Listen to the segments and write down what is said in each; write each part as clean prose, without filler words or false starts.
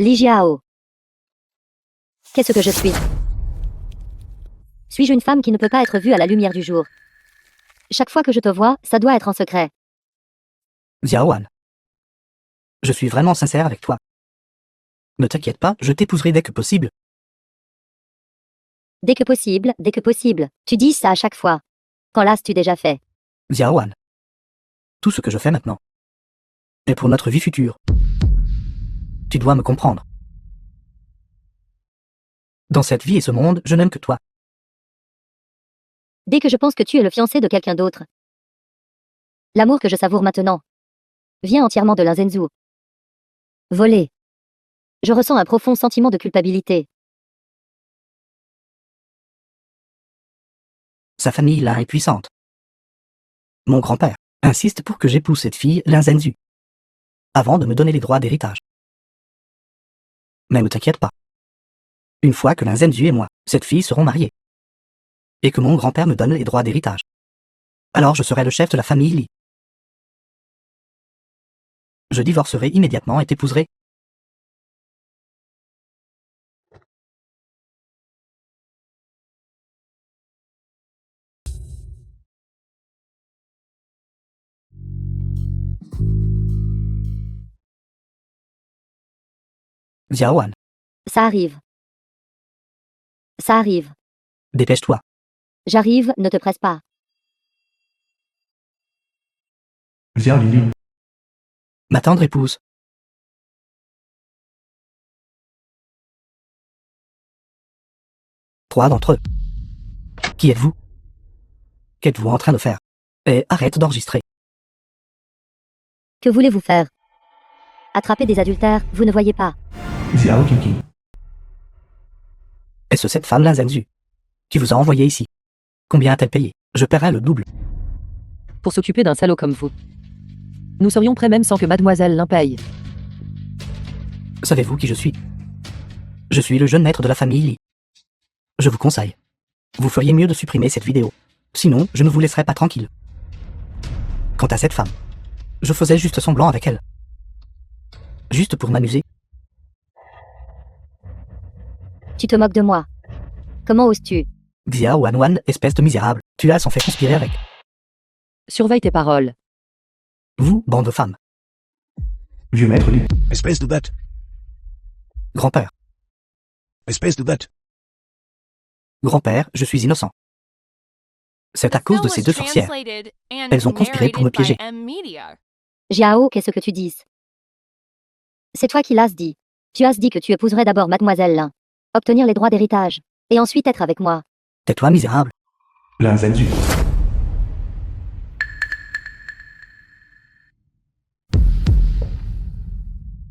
Li Jiao. Qu'est-ce que je suis? Suis-je une femme qui ne peut pas être vue à la lumière du jour? Chaque fois que je te vois, ça doit être en secret. Xiaoan. Je suis vraiment sincère avec toi. Ne t'inquiète pas, je t'épouserai dès que possible. Dès que possible, dès que possible. Tu dis ça à chaque fois. Quand l'as-tu déjà fait? Xiaoan. Tout ce que je fais maintenant est pour notre vie future. Tu dois me comprendre. Dans cette vie et ce monde, je n'aime que toi. Dès que je pense que tu es le fiancé de quelqu'un d'autre. L'amour que je savoure maintenant vient entièrement de l'Inzenzu. Volé. Je ressens un profond sentiment de culpabilité. Sa famille là est puissante. Mon grand-père insiste pour que j'épouse cette fille, Linzenzu, avant de me donner les droits d'héritage. Mais ne t'inquiète pas. Une fois que Linzenzu et moi, cette fille, seront mariés, et que mon grand-père me donne les droits d'héritage, alors je serai le chef de la famille Li. Je divorcerai immédiatement et t'épouserai. Xiaoan, Ça arrive. Ça arrive. dépêche-toi. J'arrive, ne te presse pas. Viens, Lily. Ma tendre épouse. Trois d'entre eux. Qui êtes-vous? Qu'êtes-vous en train de faire? Et arrête d'enregistrer. Que voulez-vous faire? Attraper des adultères, vous ne voyez pas. Xiao Kiki. Est-ce cette femme Linzenzu qui vous a envoyé ici? Combien a-t-elle payé? Je paierai le double. Pour s'occuper d'un salaud comme vous. Nous serions prêts même sans que mademoiselle Lin paye. Savez-vous qui je suis? Je suis le jeune maître de la famille Li. Je vous conseille. Vous feriez mieux de supprimer cette vidéo. Sinon, je ne vous laisserai pas tranquille. Quant à cette femme, je faisais juste semblant avec elle. Juste pour m'amuser. Tu te moques de moi. Comment oses-tu? Xia Wanwan, espèce de misérable, tu as s'en fait conspirer avec. Surveille tes paroles. Vous, bande de femmes. Vieux maître Li. Espèce de bête. Grand-père. Espèce de bête. Grand-père, je suis innocent. C'est à cause de ces deux sorcières. Elles ont conspiré pour me piéger. Jiao, qu'est-ce que tu dis? C'est toi qui l'as dit. Tu as dit que tu épouserais d'abord mademoiselle Lin, obtenir les droits d'héritage, et ensuite être avec moi. Tais-toi, misérable. Linzenzu.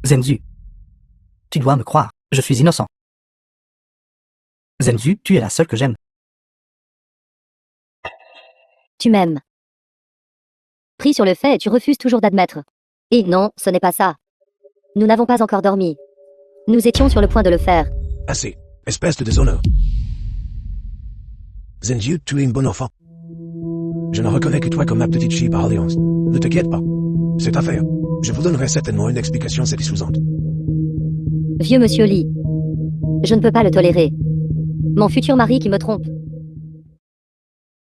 Zenzu. Tu dois me croire, je suis innocent. Zenzu, tu es la seule que j'aime. Tu m'aimes. Pris sur le fait et tu refuses toujours d'admettre. Et non, ce n'est pas ça. Nous n'avons pas encore dormi. Nous étions sur le point de le faire. Assez. Espèce de déshonneur. Zenju, tu es une bonne enfant. Je ne reconnais que toi comme ma petite fille par alliance. Ne t'inquiète pas. Cette affaire, je vous donnerai certainement une explication satisfaisante. Vieux monsieur Li. Je ne peux pas le tolérer. Mon futur mari qui me trompe.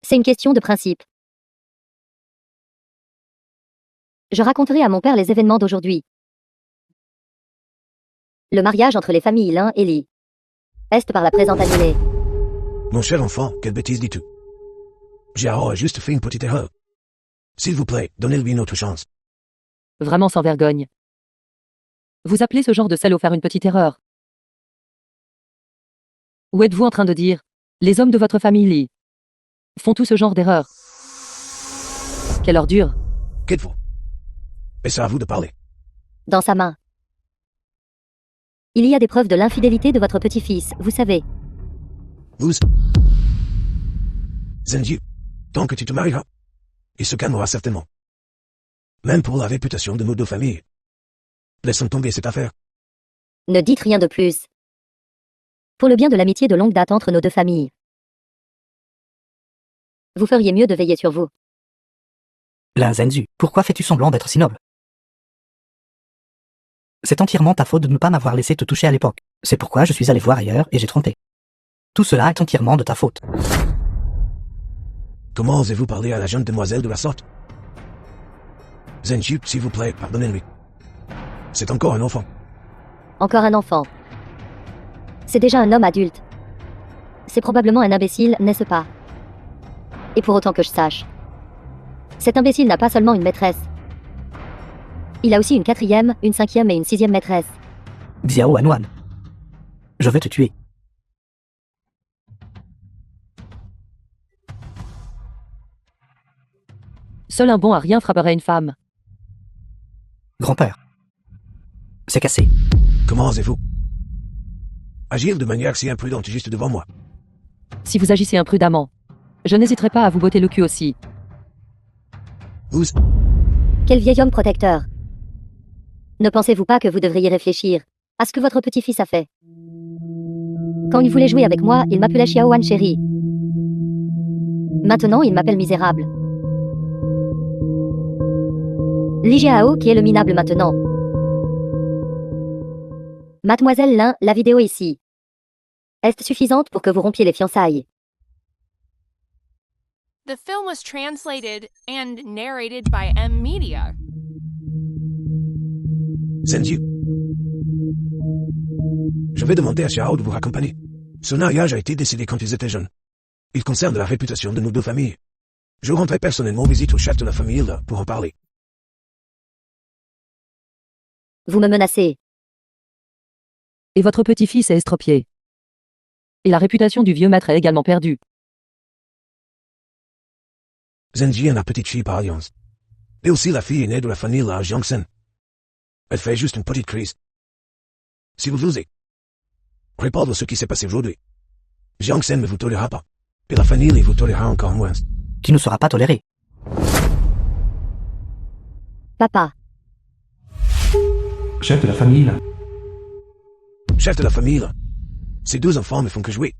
C'est une question de principe. Je raconterai à mon père les événements d'aujourd'hui. Le mariage entre les familles Lin et Li. Est par la présente annulée. Mon cher enfant, quelle bêtise dis-tu? Jiao a juste fait une petite erreur. S'il vous plaît, donnez-lui une autre chance. Vraiment sans vergogne. Vous appelez ce genre de salaud faire une petite erreur? Ou êtes-vous en train de dire, les hommes de votre famille Li font tout ce genre d'erreur? Quelle ordure! Qu'êtes-vous? Et c'est à vous de parler. Dans sa main. Il y a des preuves de l'infidélité de votre petit-fils, vous savez. Vous. Zenju, tant que tu te marieras, il se calmera certainement. Même pour la réputation de nos deux familles. Laissons tomber cette affaire. Ne dites rien de plus. Pour le bien de l'amitié de longue date entre nos deux familles. Vous feriez mieux de veiller sur vous. Linzenzu, pourquoi fais-tu semblant d'être si noble? C'est entièrement ta faute de ne pas m'avoir laissé te toucher à l'époque. C'est pourquoi je suis allé voir ailleurs et j'ai trompé. Tout cela est entièrement de ta faute. Comment osez-vous parler à la jeune demoiselle de la sorte? Zenju, s'il vous plaît, pardonnez-lui. C'est encore un enfant. Encore un enfant. C'est déjà un homme adulte. C'est probablement un imbécile, n'est-ce pas? Et pour autant que je sache, cet imbécile n'a pas seulement une maîtresse. Il a aussi une 4e, une 5e et une 6e maîtresse. Xiao Anwan. Je vais te tuer. Seul un bon à rien frapperait une femme. Grand-père. C'est cassé. Comment osez-vous agir de manière si imprudente juste devant moi? Si vous agissez imprudemment, je n'hésiterai pas à vous botter le cul aussi. Vous... Quel vieil homme protecteur. Ne pensez-vous pas que vous devriez réfléchir à ce que votre petit-fils a fait? Quand il voulait jouer avec moi, il m'appelait Xiaowan chérie. Maintenant, il m'appelle misérable. Li Jiao qui est le minable maintenant. Mademoiselle Lin, la vidéo ici. Est suffisante pour que vous rompiez les fiançailles? The film was translated and narrated by M Media. Zenju. Je vais demander à Xiao de vous raccompagner. Ce mariage a été décidé quand ils étaient jeunes. Il concerne la réputation de nos deux familles. Je rendrai personnellement visite au chef de la famille là, pour en parler. Vous me menacez. Et votre petit-fils est estropié. Et la réputation du vieux maître est également perdue. Zenji est la petite fille par alliance. Et aussi la fille aînée de la famille là, Jiangsen. Elle fait juste une petite crise. Si vous voulez, répondre ce qui s'est passé aujourd'hui. Jiangsen ne vous tolérera pas. Et la famille vous tolérera encore moins. Qui ne sera pas toléré. Papa. Chef de la famille, là. Chef de la famille là. Ces deux enfants ne font que jouer.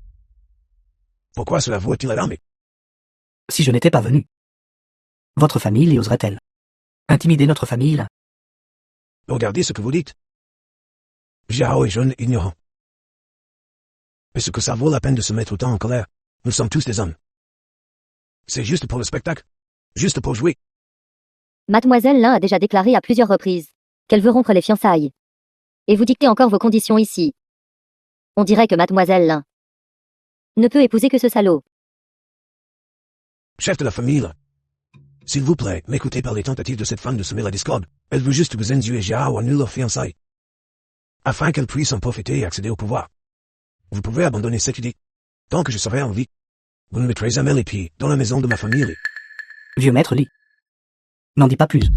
Pourquoi cela vous est-il alarmé? Si je n'étais pas venu, votre famille y oserait-elle intimider notre famille là? Regardez ce que vous dites. Xiao est jeune et ignorant. Est-ce que ça vaut la peine de se mettre autant en colère? Nous sommes tous des hommes. C'est juste pour le spectacle. Juste pour jouer. Mademoiselle Lin a déjà déclaré à plusieurs reprises qu'elle veut rompre les fiançailles. Et vous dictez encore vos conditions ici. On dirait que Mademoiselle Lin ne peut épouser que ce salaud. Chef de la famille là. S'il vous plaît, m'écoutez par les tentatives de cette femme de semer la discorde. Elle veut juste que Zenju et Xiao annulent leur fiançailles. Afin qu'elle puisse en profiter et accéder au pouvoir. Vous pouvez abandonner cette idée. Tant que je serai en vie, vous ne mettrez jamais les pieds dans la maison de ma famille. Vieux maître Li. N'en dis pas plus.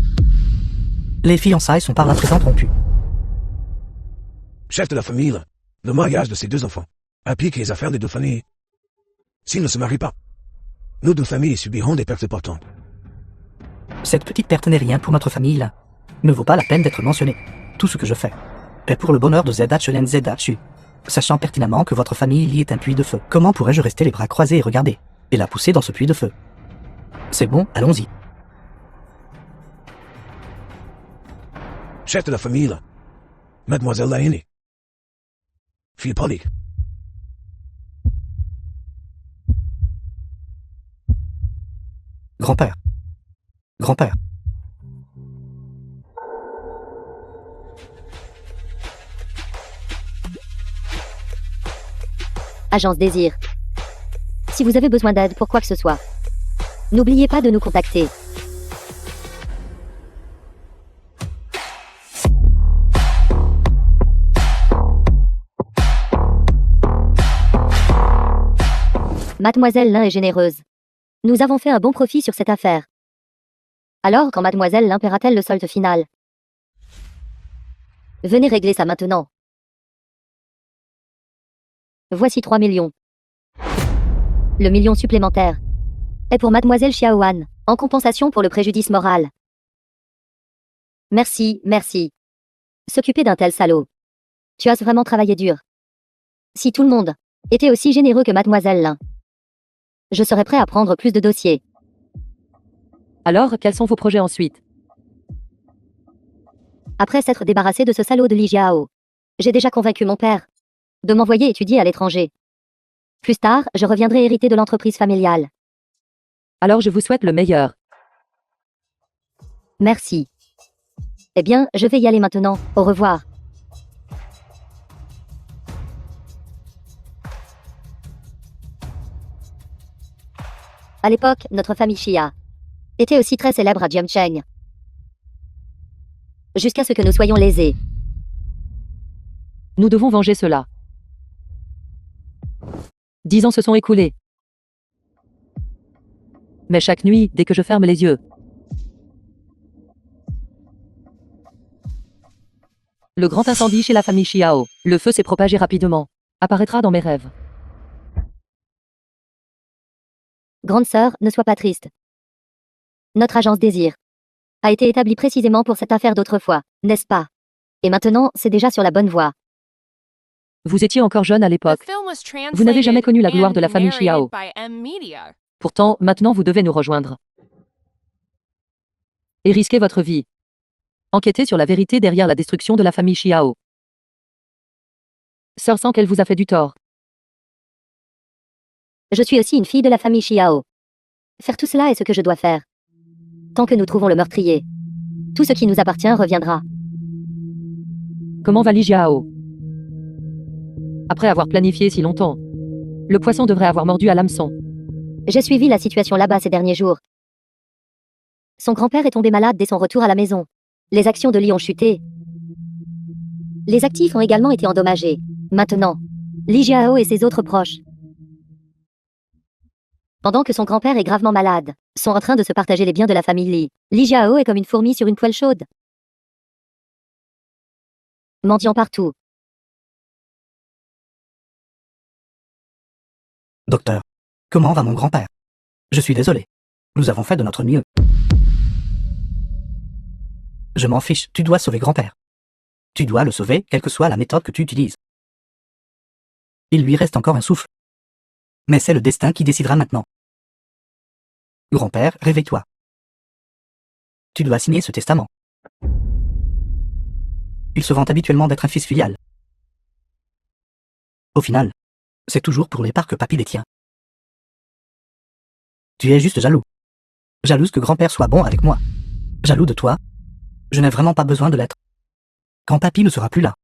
Les fiançailles sont par la présent rompues. Chef de la famille là. Le mariage de ces deux enfants applique les affaires des deux familles. S'ils ne se marient pas, nos deux familles subiront des pertes importantes. Cette petite perte n'est rien pour notre famille là. Ne vaut pas la peine d'être mentionnée. Tout ce que je fais est pour le bonheur de ZHLN ZHU. Sachant pertinemment que votre famille y est un puits de feu. Comment pourrais-je rester les bras croisés et regarder et la pousser dans ce puits de feu? C'est bon, allons-y. Chef de la famille là. Mademoiselle la aînée. Fille polie. Grand-père. Grand-père. Agence Désir. Si vous avez besoin d'aide pour quoi que ce soit, n'oubliez pas de nous contacter. Mademoiselle Lin est généreuse. Nous avons fait un bon profit sur cette affaire. Alors, quand Mademoiselle Lin paiera-t-elle le solde final? Venez régler ça maintenant. Voici 3 millions. Le million supplémentaire est pour Mademoiselle Xiaowan, en compensation pour le préjudice moral. Merci, merci. S'occuper d'un tel salaud. Tu as vraiment travaillé dur. Si tout le monde était aussi généreux que Mademoiselle Lin, je serais prêt à prendre plus de dossiers. Alors, quels sont vos projets ensuite? Après s'être débarrassé de ce salaud de Li Jiao, j'ai déjà convaincu mon père de m'envoyer étudier à l'étranger. Plus tard, je reviendrai hériter de l'entreprise familiale. Alors je vous souhaite le meilleur. Merci. Eh bien, je vais y aller maintenant. Au revoir. À l'époque, notre famille Xia était aussi très célèbre à Jiangcheng. Jusqu'à ce que nous soyons lésés. Nous devons venger cela. 10 ans se sont écoulés. Mais chaque nuit, dès que je ferme les yeux, le grand incendie chez la famille Xiao, le feu s'est propagé rapidement, apparaîtra dans mes rêves. Grande sœur, ne sois pas triste. Notre agence Désir a été établie précisément pour cette affaire d'autrefois, n'est-ce pas? Et maintenant, c'est déjà sur la bonne voie. Vous étiez encore jeune à The l'époque. film was Vous n'avez jamais translated connu la gloire de la and famille narrated Xiao. by M Media. Pourtant, maintenant vous devez nous rejoindre. Et risquer votre vie. Enquêtez sur la vérité derrière la destruction de la famille Xiao. Sœur sans qu'elle vous a fait du tort. Je suis aussi une fille de la famille Xiao. Faire tout cela est ce que je dois faire. Tant que nous trouvons le meurtrier, tout ce qui nous appartient reviendra. Comment va Li Jiao? Après avoir planifié si longtemps, le poisson devrait avoir mordu à l'hameçon. J'ai suivi la situation là-bas ces derniers jours. Son grand-père est tombé malade dès son retour à la maison. Les actions de Li ont chuté. Les actifs ont également été endommagés. Maintenant, Li Jiao et ses autres proches, pendant que son grand-père est gravement malade, sont en train de se partager les biens de la famille Li. Li Jiao est comme une fourmi sur une poêle chaude. Mendiant partout. Docteur, comment va mon grand-père? Je suis désolé. Nous avons fait de notre mieux. Je m'en fiche, tu dois sauver grand-père. Tu dois le sauver, quelle que soit la méthode que tu utilises. Il lui reste encore un souffle. Mais c'est le destin qui décidera maintenant. Grand-père, réveille-toi. Tu dois signer ce testament. Il se vante habituellement d'être un fils filial. Au final, c'est toujours pour les parts que papy détient. Tu es juste jaloux. Jalouse que grand-père soit bon avec moi. Jaloux de toi. Je n'ai vraiment pas besoin de l'être. Quand papy ne sera plus là,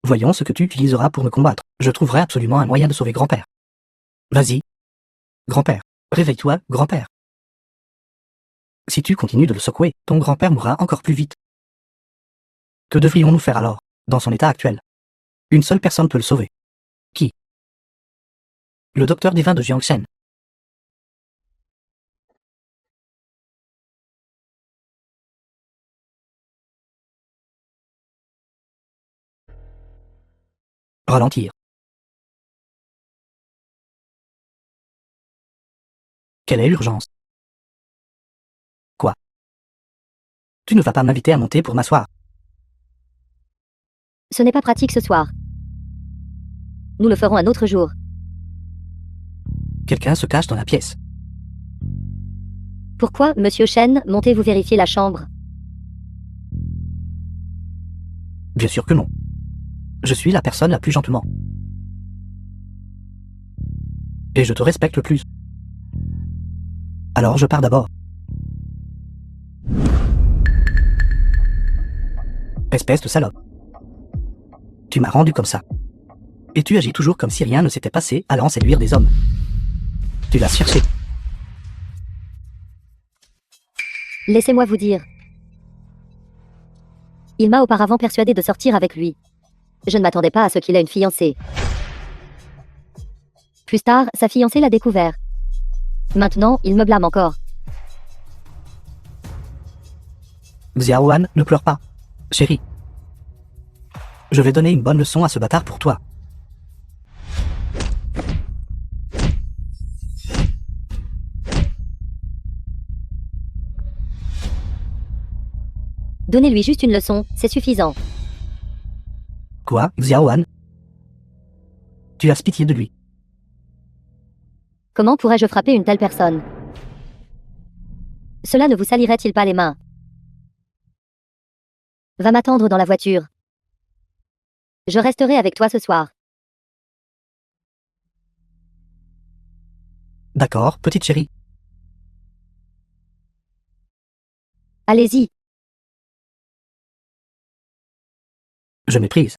voyons ce que tu utiliseras pour me combattre. Je trouverai absolument un moyen de sauver grand-père. Vas-y. Grand-père, réveille-toi, grand-père. Si tu continues de le secouer, ton grand-père mourra encore plus vite. Que devrions-nous faire alors, dans son état actuel? Une seule personne peut le sauver. Qui? Le docteur divin de Jiangshen. Ralentir. Quelle est l'urgence? Quoi? Tu ne vas pas m'inviter à monter pour m'asseoir. Ce n'est pas pratique ce soir. Nous le ferons un autre jour. Quelqu'un se cache dans la pièce. Pourquoi, monsieur Shen, montez-vous vérifier la chambre? Bien sûr que non. Je suis la personne la plus gentiment. Et je te respecte le plus. Alors je pars d'abord. Espèce de salope. Tu m'as rendu comme ça. Et tu agis toujours comme si rien ne s'était passé, allant séduire des hommes. Tu l'as cherché. Laissez-moi vous dire. Il m'a auparavant persuadé de sortir avec lui. Je ne m'attendais pas à ce qu'il ait une fiancée. Plus tard, sa fiancée l'a découvert. Maintenant, il me blâme encore. Xiaohan, ne pleure pas. Chérie. Je vais donner une bonne leçon à ce bâtard pour toi. Donnez-lui juste une leçon, c'est suffisant. Quoi, Xiaohan? Tu as pitié de lui. Comment pourrais-je frapper une telle personne? Cela ne vous salirait-il pas les mains? Va m'attendre dans la voiture. Je resterai avec toi ce soir. D'accord, petite chérie. Allez-y. Je méprise.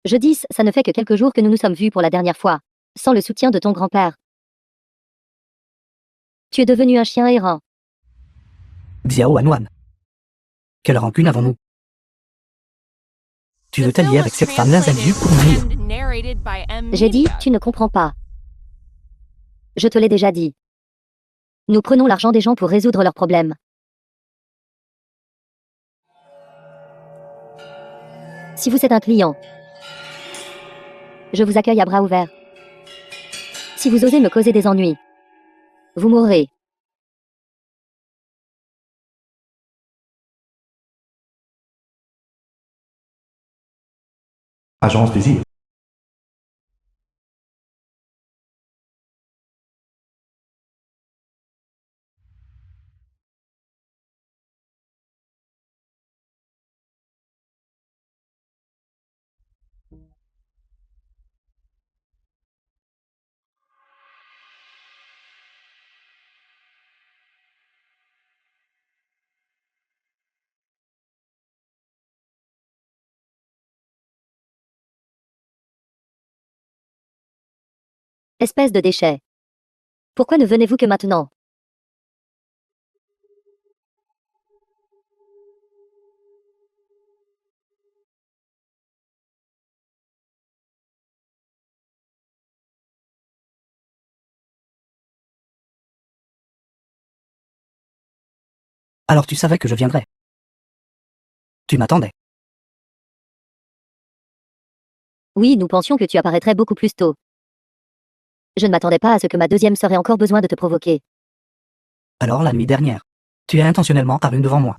Je dis, ça ne fait que quelques jours que nous nous sommes vus pour la dernière fois. Sans le soutien de ton grand-père. Tu es devenu un chien errant. Xiao Wanwan. Quelle rancune avons-nous? Tu veux t'allier avec cette femme Linzenzu pour nous nuire. J'ai dit, tu ne comprends pas. Je te l'ai déjà dit. Nous prenons l'argent des gens pour résoudre leurs problèmes. Si vous êtes un client, je vous accueille à bras ouverts. Si vous osez me causer des ennuis, vous mourrez. Agence Désir. Espèce de déchet. Pourquoi ne venez-vous que maintenant? Alors tu savais que je viendrais. Tu m'attendais. Oui, nous pensions que tu apparaîtrais beaucoup plus tôt. Je ne m'attendais pas à ce que ma deuxième sœur ait encore besoin de te provoquer. Alors la nuit dernière, tu es intentionnellement apparu devant moi.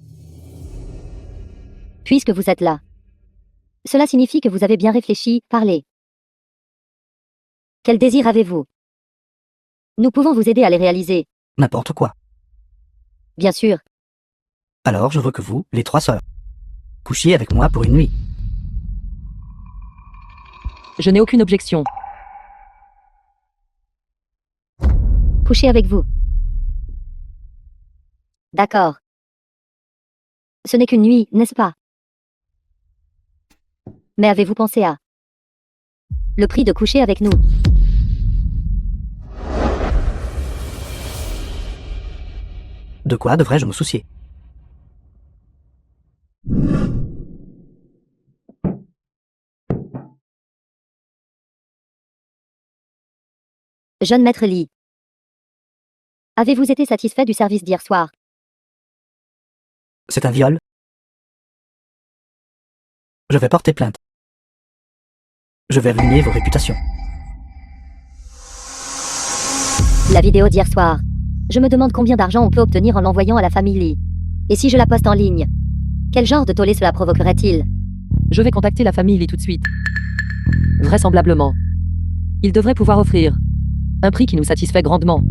Puisque vous êtes là. Cela signifie que vous avez bien réfléchi, parlé. Quel désir avez-vous? Nous pouvons vous aider à les réaliser. N'importe quoi. Bien sûr. Alors je veux que vous, les 3 sœurs, couchiez avec moi pour une nuit. Je n'ai aucune objection. Coucher avec vous. D'accord. Ce n'est qu'une nuit, n'est-ce pas? Mais avez-vous pensé à le prix de coucher avec nous? De quoi devrais-je me soucier? Jeune maître Lee. Avez-vous été satisfait du service d'hier soir? C'est un viol? Je vais porter plainte. Je vais ruiner vos réputations. La vidéo d'hier soir. Je me demande combien d'argent on peut obtenir en l'envoyant à la famille Lee. Et si je la poste en ligne? Quel genre de tollé cela provoquerait-il? Je vais contacter la famille Lee tout de suite. Vraisemblablement. Ils devraient pouvoir offrir un prix qui nous satisfait grandement.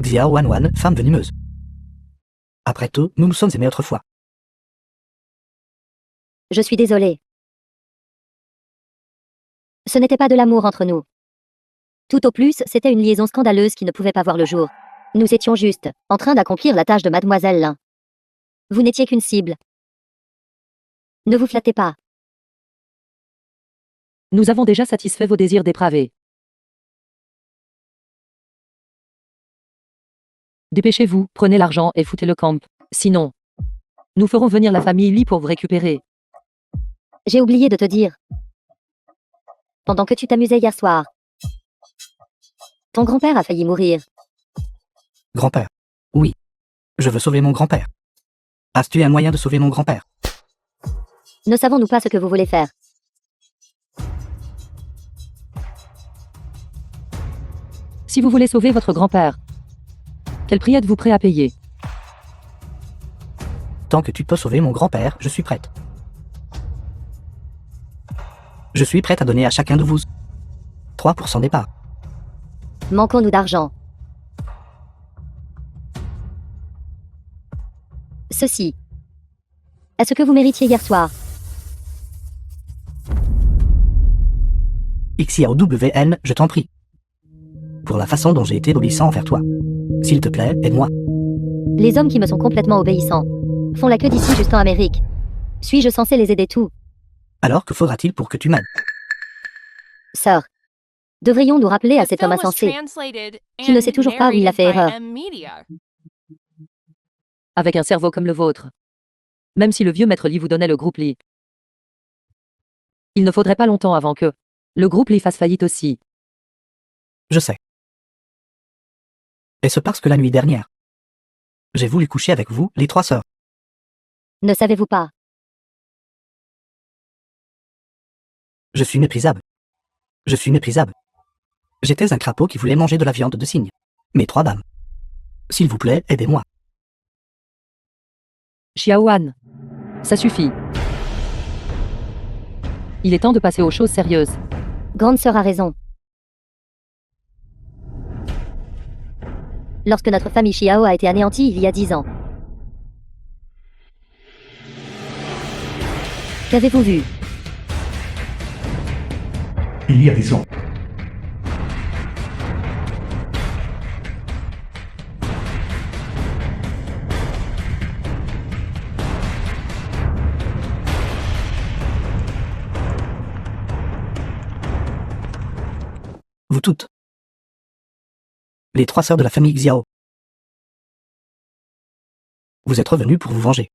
Xiao Wanwan, femme venimeuse. Après tout, nous nous sommes aimés autrefois. Je suis désolée. Ce n'était pas de l'amour entre nous. Tout au plus, c'était une liaison scandaleuse qui ne pouvait pas voir le jour. Nous étions juste en train d'accomplir la tâche de Mademoiselle Lin. Vous n'étiez qu'une cible. Ne vous flattez pas. Nous avons déjà satisfait vos désirs dépravés. Dépêchez-vous, prenez l'argent et foutez le camp. Sinon, nous ferons venir la famille Lee pour vous récupérer. J'ai oublié de te dire. Pendant que tu t'amusais hier soir, ton grand-père a failli mourir. Grand-père. Oui. Je veux sauver mon grand-père. As-tu un moyen de sauver mon grand-père? Ne savons-nous pas ce que vous voulez faire? Si vous voulez sauver votre grand-père, quel prix êtes-vous prêt à payer? Tant que tu peux sauver mon grand-père, je suis prête. Je suis prête à donner à chacun de vous 3% des parts. Manquons-nous d'argent. Ceci. Est-ce que vous méritiez hier soir? XIAOWN, je t'en prie. Pour la façon dont j'ai été obéissant envers toi. S'il te plaît, aide-moi. Les hommes qui me sont complètement obéissants font la queue d'ici jusqu'en Amérique. Suis-je censé les aider tous? Alors que faudra-t-il pour que tu m'aides? Sœur, devrions-nous rappeler à The cet film homme was insensé translated qui ne sait and toujours pas où il a fait narrated by erreur. M-Media. Avec un cerveau comme le vôtre. Même si le vieux maître Lee vous donnait le groupe Lee. Il ne faudrait pas longtemps avant que le groupe Lee fasse faillite aussi. Je sais. Est-ce parce que la nuit dernière, j'ai voulu coucher avec vous, les 3 sœurs? Ne savez-vous pas? Je suis méprisable. Je suis méprisable. J'étais un crapaud qui voulait manger de la viande de cygne. Mes 3 dames. S'il vous plaît, aidez-moi. Xiaoan. Ça suffit. Il est temps de passer aux choses sérieuses. Grande sœur a raison. Lorsque notre famille Xiao a été anéantie il y a 10 ans. Qu'avez-vous vu? Il y a 10 ans. Vous toutes. Les 3 sœurs de la famille Xiao. Vous êtes revenus pour vous venger.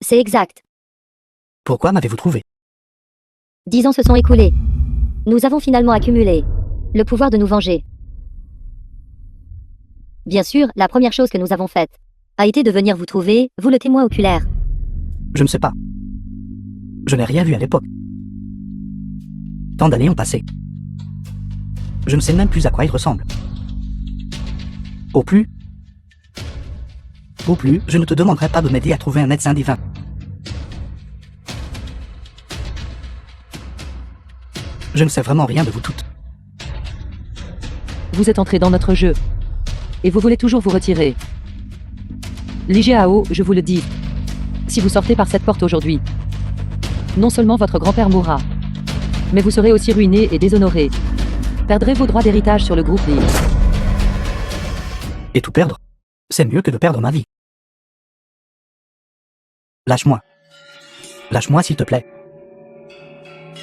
C'est exact. Pourquoi m'avez-vous trouvé? 10 ans se sont écoulés. Nous avons finalement accumulé le pouvoir de nous venger. Bien sûr, la première chose que nous avons faite a été de venir vous trouver, vous le témoin oculaire. Je ne sais pas. Je n'ai rien vu à l'époque. Tant d'années ont passé. Je ne sais même plus à quoi il ressemble. Au plus, je ne te demanderai pas de m'aider à trouver un médecin divin. Je ne sais vraiment rien de vous toutes. Vous êtes entrés dans notre jeu. Et vous voulez toujours vous retirer. Li Jiao, je vous le dis. Si vous sortez par cette porte aujourd'hui, non seulement votre grand-père mourra, mais vous serez aussi ruiné et déshonoré. Perdrez vos droits d'héritage sur le groupe Lee. Et tout perdre, c'est mieux que de perdre ma vie. Lâche-moi. Lâche-moi s'il te plaît.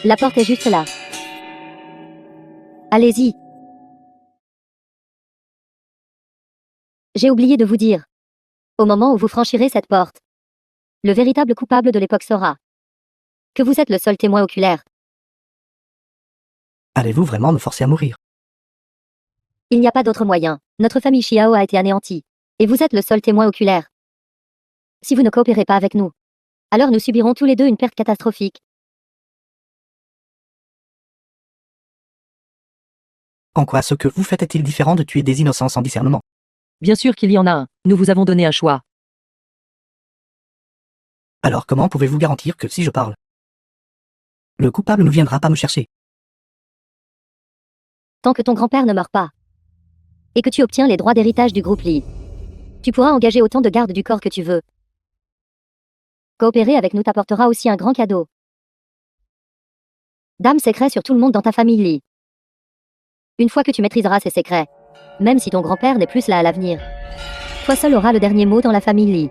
La porte est juste là. Allez-y. J'ai oublié de vous dire. Au moment où vous franchirez cette porte, le véritable coupable de l'époque saura que vous êtes le seul témoin oculaire. Allez-vous vraiment me forcer à mourir? Il n'y a pas d'autre moyen. Notre famille Xiao a été anéantie. Et vous êtes le seul témoin oculaire. Si vous ne coopérez pas avec nous, alors nous subirons tous les deux une perte catastrophique. En quoi ce que vous faites est-il différent de tuer des innocents sans discernement? Bien sûr qu'il y en a un. Nous vous avons donné un choix. Alors comment pouvez-vous garantir que si je parle, le coupable ne viendra pas me chercher? Tant que ton grand-père ne meurt pas, et que tu obtiens les droits d'héritage du groupe Lee, tu pourras engager autant de gardes du corps que tu veux. Coopérer avec nous t'apportera aussi un grand cadeau. Dame secret sur tout le monde dans ta famille Lee. Une fois que tu maîtriseras ces secrets, même si ton grand-père n'est plus là à l'avenir, toi seul auras le dernier mot dans la famille Lee.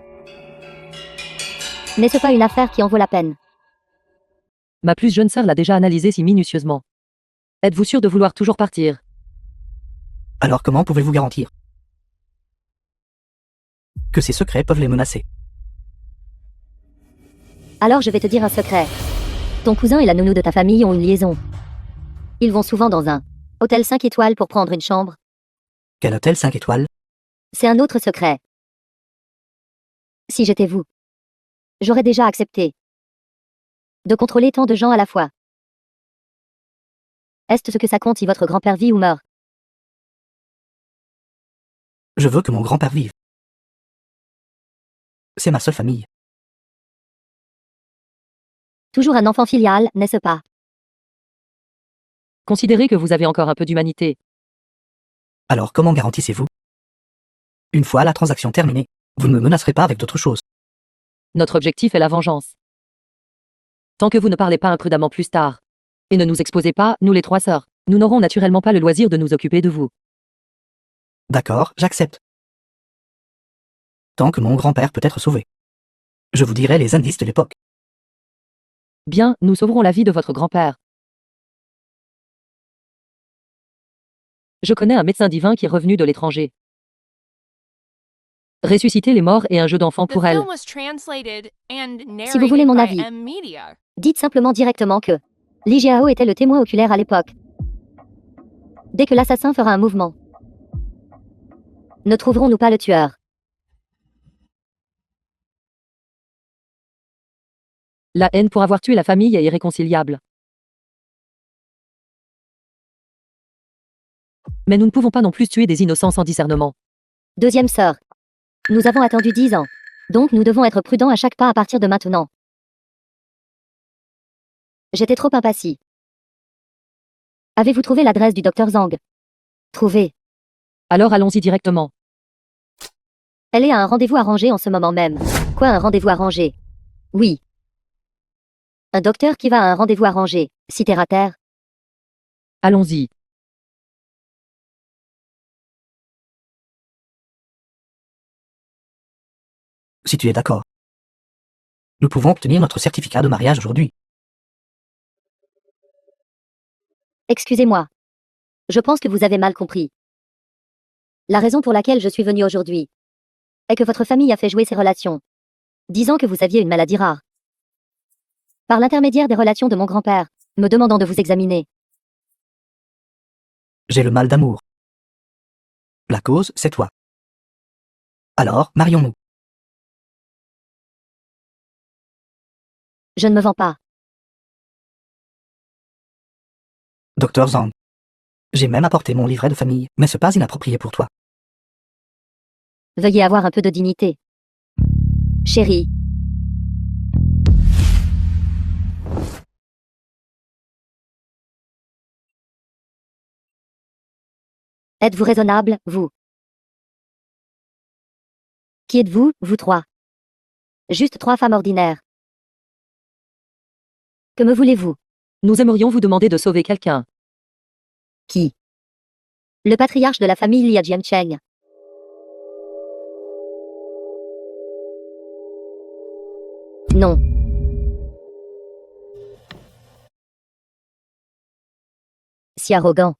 N'est-ce pas une affaire qui en vaut la peine? Ma plus jeune sœur l'a déjà analysé si minutieusement. Êtes-vous sûr de vouloir toujours partir? Alors comment pouvez-vous garantir que ces secrets peuvent les menacer? Alors je vais te dire un secret. Ton cousin et la nounou de ta famille ont une liaison. Ils vont souvent dans un hôtel 5 étoiles pour prendre une chambre. Quel hôtel 5 étoiles? C'est un autre secret. Si j'étais vous, j'aurais déjà accepté de contrôler tant de gens à la fois. Est-ce ce que ça compte si votre grand-père vit ou meurt? Je veux que mon grand-père vive. C'est ma seule famille. Toujours un enfant filial, n'est-ce pas? Considérez que vous avez encore un peu d'humanité. Alors comment garantissez-vous? Une fois la transaction terminée, vous ne me menacerez pas avec d'autres choses. Notre objectif est la vengeance. Tant que vous ne parlez pas imprudemment plus tard, et ne nous exposez pas, nous les 3 sœurs, nous n'aurons naturellement pas le loisir de nous occuper de vous. D'accord, j'accepte. Tant que mon grand-père peut être sauvé. Je vous dirai les indices de l'époque. Bien, nous sauverons la vie de votre grand-père. Je connais un médecin divin qui est revenu de l'étranger. Ressusciter les morts est un jeu d'enfant The pour elle. film was translated and Si vous voulez narrated mon by avis. M-Media. Dites simplement directement que Li Jiao était le témoin oculaire à l'époque. Dès que l'assassin fera un mouvement, ne trouverons-nous pas le tueur? La haine pour avoir tué la famille est irréconciliable. Mais nous ne pouvons pas non plus tuer des innocents sans discernement. Deuxième sœur. Nous avons attendu 10 ans. Donc nous devons être prudents à chaque pas à partir de maintenant. J'étais trop impatient. Avez-vous trouvé l'adresse du docteur Zhang? Trouvé. Alors allons-y directement. Elle est à un rendez-vous arrangé en ce moment même. Quoi, un rendez-vous arrangé? Oui. Un docteur qui va à un rendez-vous arrangé, si terre à terre. Allons-y. Si tu es d'accord. Nous pouvons obtenir notre certificat de mariage aujourd'hui. Excusez-moi. Je pense que vous avez mal compris. La raison pour laquelle je suis venue aujourd'hui est que votre famille a fait jouer ses relations, disant que vous aviez une maladie rare. Par l'intermédiaire des relations de mon grand-père, me demandant de vous examiner. J'ai le mal d'amour. La cause, c'est toi. Alors, marions-nous. Je ne me vends pas. Docteur Zhang. J'ai même apporté mon livret de famille, mais ce n'est pas inapproprié pour toi. Veuillez avoir un peu de dignité. Chérie. Êtes-vous raisonnable, vous? Qui êtes-vous, vous 3? Juste 3 femmes ordinaires. Que me voulez-vous? Nous aimerions vous demander de sauver quelqu'un. Qui? Le patriarche de la famille Lia Jiancheng. Non. Si arrogant.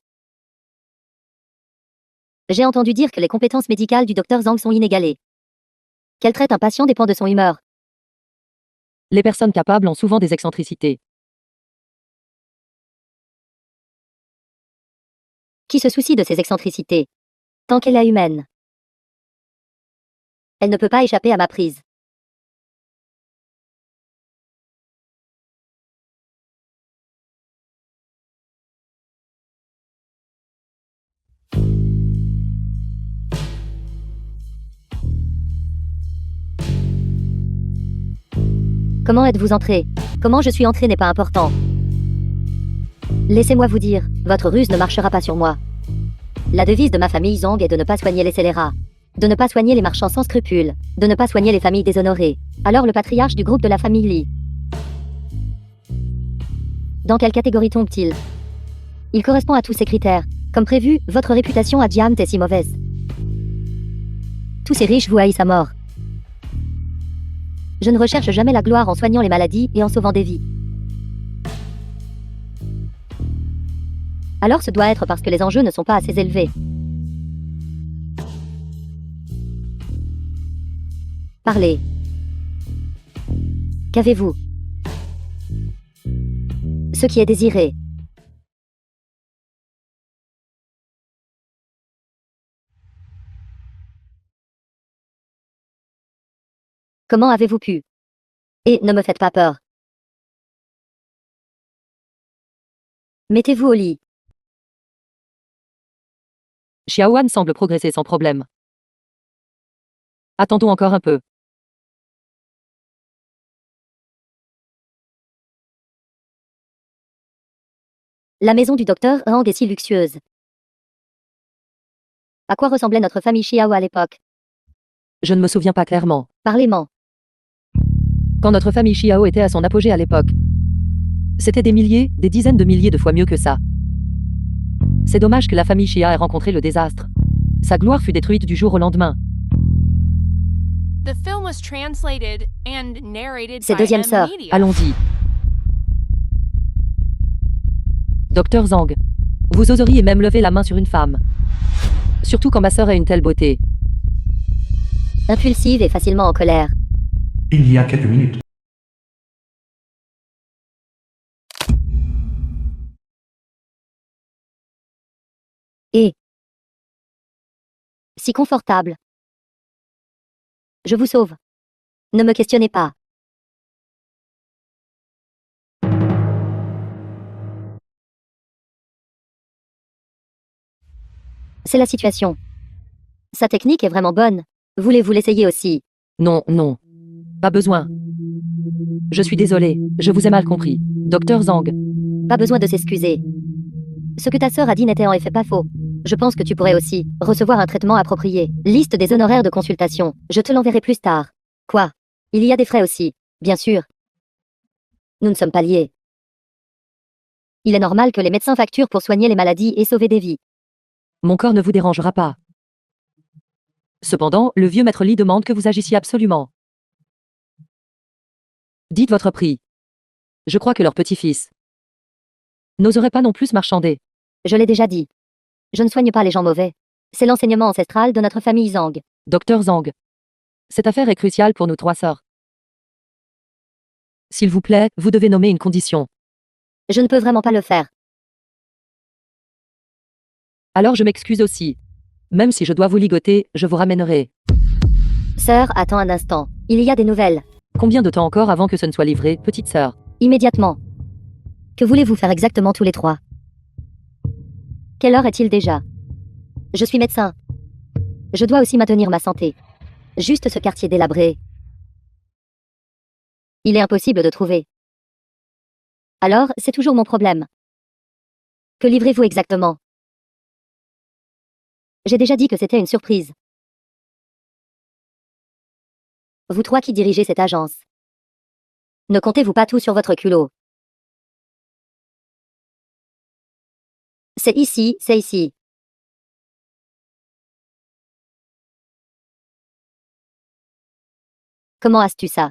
J'ai entendu dire que les compétences médicales du docteur Zhang sont inégalées. Qu'elle traite un patient dépend de son humeur. Les personnes capables ont souvent des excentricités. Qui se soucie de ses excentricités? Tant qu'elle est humaine. Elle ne peut pas échapper à ma prise. Comment êtes-vous entré? Comment je suis entré n'est pas important. Laissez-moi vous dire, votre ruse ne marchera pas sur moi. La devise de ma famille Zhang est de ne pas soigner les scélérats, de ne pas soigner les marchands sans scrupules, de ne pas soigner les familles déshonorées. Alors le patriarche du groupe de la famille Li. Dans quelle catégorie tombe-t-il? Il correspond à tous ces critères. Comme prévu, votre réputation à Diamant est si mauvaise. Tous ces riches vous haïssent à mort. Je ne recherche jamais la gloire en soignant les maladies et en sauvant des vies. Alors ce doit être parce que les enjeux ne sont pas assez élevés. Parlez. Qu'avez-vous? Ce qui est désiré. Comment avez-vous pu? Et ne me faites pas peur. Mettez-vous au lit. Xiaoan semble progresser sans problème. Attendons encore un peu. La maison du docteur Hang est si luxueuse. À quoi ressemblait notre famille Xiao à l'époque? Je ne me souviens pas clairement. Parlez-moi. Quand notre famille Xiao était à son apogée à l'époque, c'était des milliers, des dizaines de milliers de fois mieux que ça. C'est dommage que la famille Xia ait rencontré le désastre. Sa gloire fut détruite du jour au lendemain. The film was translated and narrated Ses by deuxième M sœur. Media. Allons-y. Docteur Zhang, vous oseriez même lever la main sur une femme. Surtout quand ma sœur a une telle beauté. Impulsive et facilement en colère. Il y a quelques minutes. Et si confortable. Je vous sauve. Ne me questionnez pas. C'est la situation. Sa technique est vraiment bonne. Voulez-vous l'essayer aussi? Non, non. Pas besoin. Je suis désolé, je vous ai mal compris. Docteur Zhang, Pas besoin de s'excuser. Ce que ta sœur a dit n'était en effet pas faux. Je pense que tu pourrais aussi recevoir un traitement approprié. Liste des honoraires de consultation. Je te l'enverrai plus tard. Quoi? Il y a des frais aussi, bien sûr. Nous ne sommes pas liés. Il est normal que les médecins facturent pour soigner les maladies et sauver des vies. mon corps ne vous dérangera pas. Cependant, le vieux maître Li demande que vous agissiez absolument. Dites votre prix. Je crois que leur petit-fils n'oserait pas non plus marchander. Je l'ai déjà dit. Je ne soigne pas les gens mauvais. C'est l'enseignement ancestral de notre famille Zhang. Docteur Zhang, cette affaire est cruciale pour nous trois sœurs. S'il vous plaît, vous devez nommer une condition. Je ne peux vraiment pas le faire. Alors je m'excuse aussi. Même si je dois vous ligoter, je vous ramènerai. Sœur, attends un instant. Il y a des nouvelles. Combien de temps encore avant que ce ne soit livré, petite sœur? Immédiatement. Que voulez-vous faire exactement tous les trois? Quelle heure est-il déjà? Je suis médecin. Je dois aussi maintenir ma santé. Juste ce quartier délabré. Il est impossible de trouver. Alors, c'est toujours mon problème. Que livrez-vous exactement? J'ai déjà dit que c'était une surprise. Vous trois qui dirigez cette agence. Ne comptez-vous pas tout sur votre culot? C'est ici, c'est ici. Comment as-tu ça?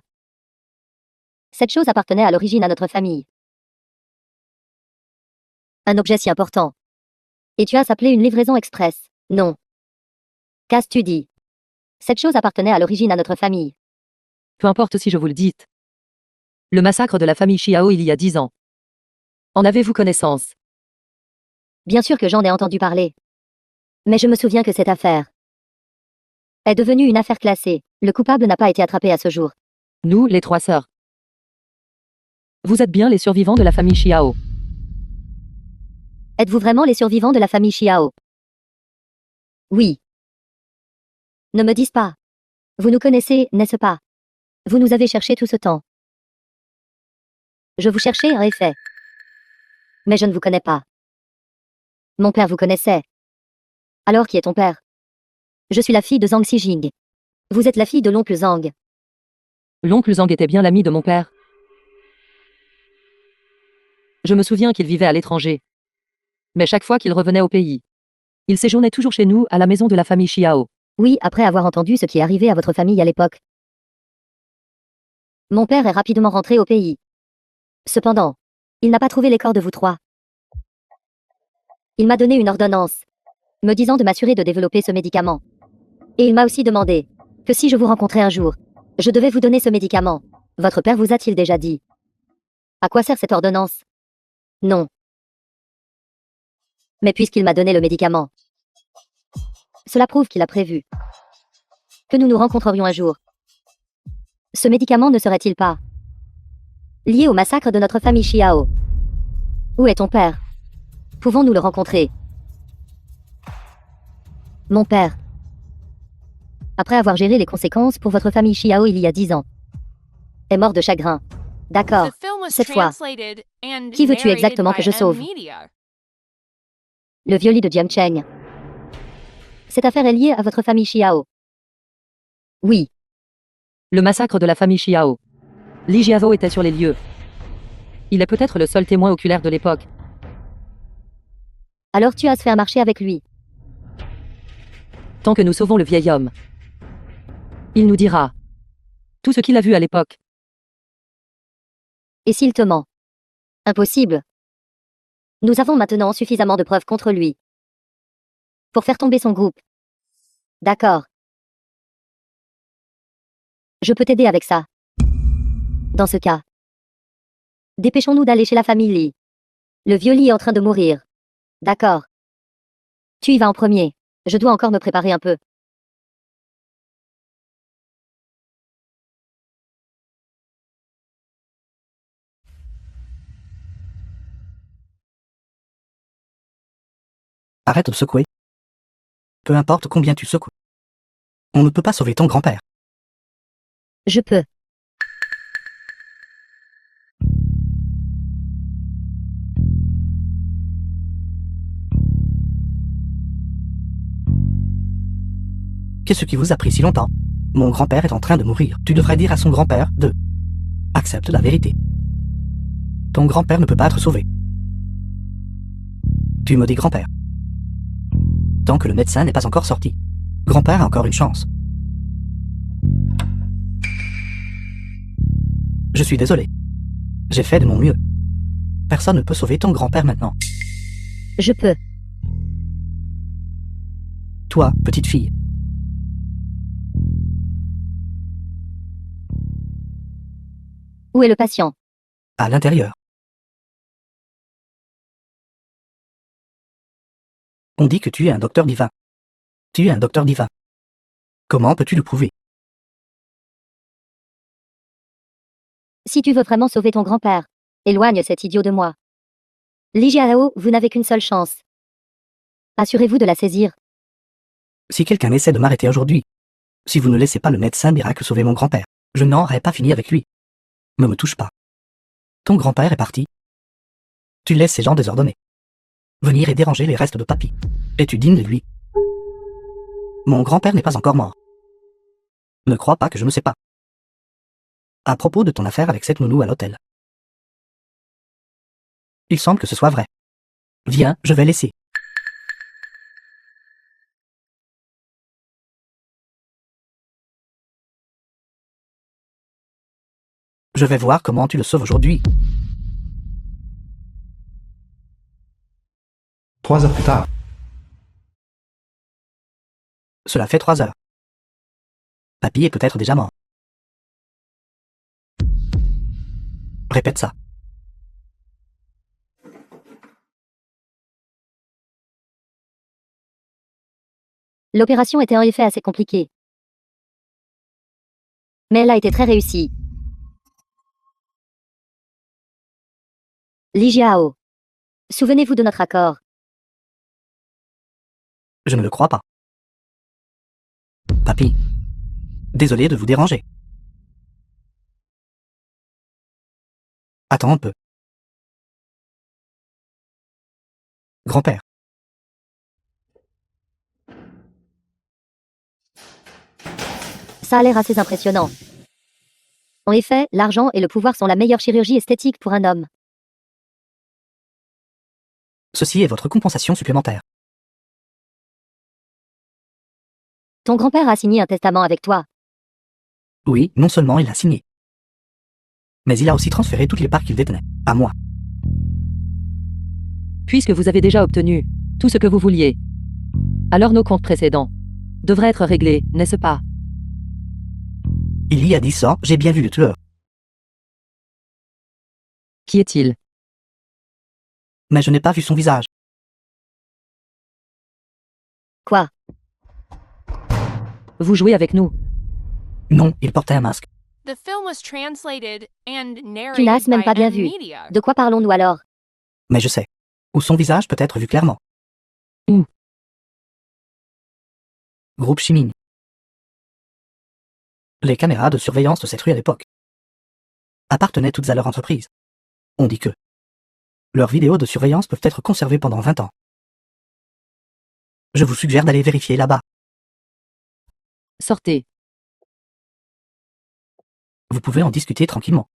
Cette chose appartenait à l'origine à notre famille. Un objet si important. Et tu as appelé une livraison express? Non. Qu'as-tu dit? Cette chose appartenait à l'origine à notre famille. Peu importe si je vous le dites. Le massacre de la famille Xiao il y a 10 ans. En avez-vous connaissance? Bien sûr que j'en ai entendu parler. Mais je me souviens que cette affaire est devenue une affaire classée. Le coupable n'a pas été attrapé à ce jour. Nous, les trois sœurs. Vous êtes bien les survivants de la famille Xiao. Êtes-vous vraiment les survivants de la famille Xiao? Oui. Ne me dites pas. Vous nous connaissez, n'est-ce pas? Vous nous avez cherché tout ce temps. Je vous cherchais en effet. Mais je ne vous connais pas. Mon père vous connaissait. Alors qui est ton père? Je suis la fille de Zhang Xijing. Vous êtes la fille de l'oncle Zhang. L'oncle Zhang était bien l'ami de mon père. Je me souviens qu'il vivait à l'étranger. Mais chaque fois qu'il revenait au pays, il séjournait toujours chez nous, à la maison de la famille Xiao. Oui, après avoir entendu ce qui est arrivé à votre famille à l'époque. Mon père est rapidement rentré au pays. Cependant, il n'a pas trouvé les corps de vous trois. Il m'a donné une ordonnance, me disant de m'assurer de développer ce médicament. Et il m'a aussi demandé que si je vous rencontrais un jour, je devais vous donner ce médicament. Votre père vous a-t-il déjà dit? À quoi sert cette ordonnance? Non. Mais puisqu'il m'a donné le médicament, cela prouve qu'il a prévu que nous nous rencontrerions un jour. Ce médicament ne serait-il pas lié au massacre de notre famille Xiao? Où est ton père? Pouvons-nous le rencontrer? Mon père, après avoir géré les conséquences pour votre famille Xiao il y a 10 ans, est mort de chagrin. D'accord. The film was Cette fois, translated and qui veux-tu narrated exactement by que je M sauve? Media. Le vieux lit de Jiang Cheng. Cette affaire est liée à votre famille Xiao. Oui, Le massacre de la famille Xiao. Li Jiao était sur les lieux. Il est peut-être le seul témoin oculaire de l'époque. alors tu as fait un marché avec lui. Tant que nous sauvons le vieil homme, il nous dira tout ce qu'il a vu à l'époque. Et s'il te ment? Impossible. Nous avons maintenant suffisamment de preuves contre lui pour faire tomber son groupe. D'accord. Je peux t'aider avec ça. Dans ce cas, dépêchons-nous d'aller chez la famille Li. Le vieux Li est en train de mourir. D'accord. Tu y vas en premier. Je dois encore me préparer un peu. Arrête de secouer. Peu importe combien tu secoues. On ne peut pas sauver ton grand-père. Je peux. Qu'est-ce qui vous a pris si longtemps? Mon grand-père est en train de mourir. Tu devrais dire à son grand-père de... Accepte la vérité. Ton grand-père ne peut pas être sauvé. Tu me dis grand-père. Tant que le médecin n'est pas encore sorti. Grand-père a encore une chance. Je suis désolé. J'ai fait de mon mieux. Personne ne peut sauver ton grand-père maintenant. Je peux. Toi, petite fille. Où est le patient? À l'intérieur. On dit que tu es un docteur divin. Tu es un docteur divin. Comment peux-tu le prouver? Si tu veux vraiment sauver ton grand-père, éloigne cet idiot de moi. Li Jiao, vous n'avez qu'une seule chance. Assurez-vous de la saisir. Si quelqu'un essaie de m'arrêter aujourd'hui, si vous ne laissez pas le médecin miracle sauver mon grand-père, je n'aurai pas fini avec lui. Ne me touche pas. Ton grand-père est parti. Tu laisses ces gens désordonnés venir et déranger les restes de papy. Es-tu digne de lui? Mon grand-père n'est pas encore mort. Ne crois pas que je ne sais pas. À propos de ton affaire avec cette nounou à l'hôtel. Il semble que ce soit vrai. Viens, je vais laisser. Je vais voir comment tu le sauves aujourd'hui. 3 heures plus tard. Cela fait 3 heures. Papy est peut-être déjà mort. Répète ça. L'opération était en effet assez compliquée. Mais elle a été très réussie. Li Jiao. Souvenez-vous de notre accord. Je ne le crois pas. Papy. Désolé de vous déranger. Attends un peu. Grand-père. Ça a l'air assez impressionnant. En effet, l'argent et le pouvoir sont la meilleure chirurgie esthétique pour un homme. Ceci est votre compensation supplémentaire. Ton grand-père a signé un testament avec toi. Oui, non seulement il l'a signé, mais il a aussi transféré toutes les parts qu'il détenait, à moi. Puisque vous avez déjà obtenu tout ce que vous vouliez, alors nos comptes précédents devraient être réglés, n'est-ce pas? Il y a 10 ans, j'ai bien vu le tueur, Qui est-il? mais je n'ai pas vu son visage. Quoi? Vous jouez avec nous. Non, il portait un masque. The film was translated and Tu narrated n'as même by pas bien M vu. Media. De quoi parlons-nous alors? Mais je sais. Où son visage peut être vu clairement. Où? Groupe Chimine. Les caméras de surveillance de cette rue à l'époque appartenaient toutes à leur entreprise. On dit que leurs vidéos de surveillance peuvent être conservées pendant 20 ans. Je vous suggère d'aller vérifier là-bas. Sortez. Vous pouvez en discuter tranquillement.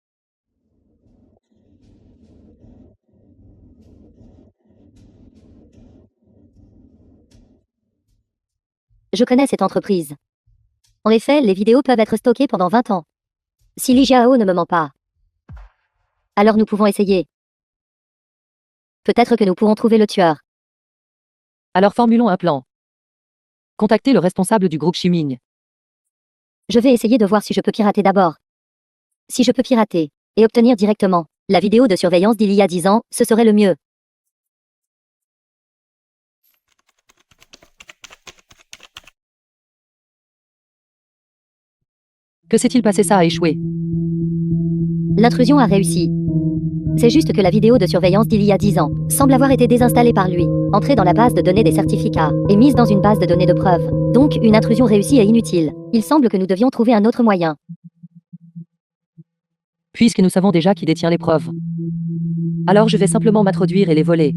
Je connais cette entreprise. En effet, les vidéos peuvent être stockées pendant 20 ans. Si Li Jiao ne me ment pas, alors nous pouvons essayer. Peut-être que nous pourrons trouver le tueur. Alors formulons un plan. Contactez le responsable du groupe Ximing. Je vais essayer de voir si je peux pirater d'abord. Si je peux pirater et obtenir directement la vidéo de surveillance d'il y a 10 ans, ce serait le mieux. Que s'est-il passé? Ça a échoué. L'intrusion a réussi. C'est juste que la vidéo de surveillance d'il y a 10 ans semble avoir été désinstallée par lui, entrée dans la base de données des certificats et mise dans une base de données de preuves. Donc, une intrusion réussie et inutile. Il semble que nous devions trouver un autre moyen. Puisque nous savons déjà qui détient les preuves. Alors je vais simplement m'introduire et les voler.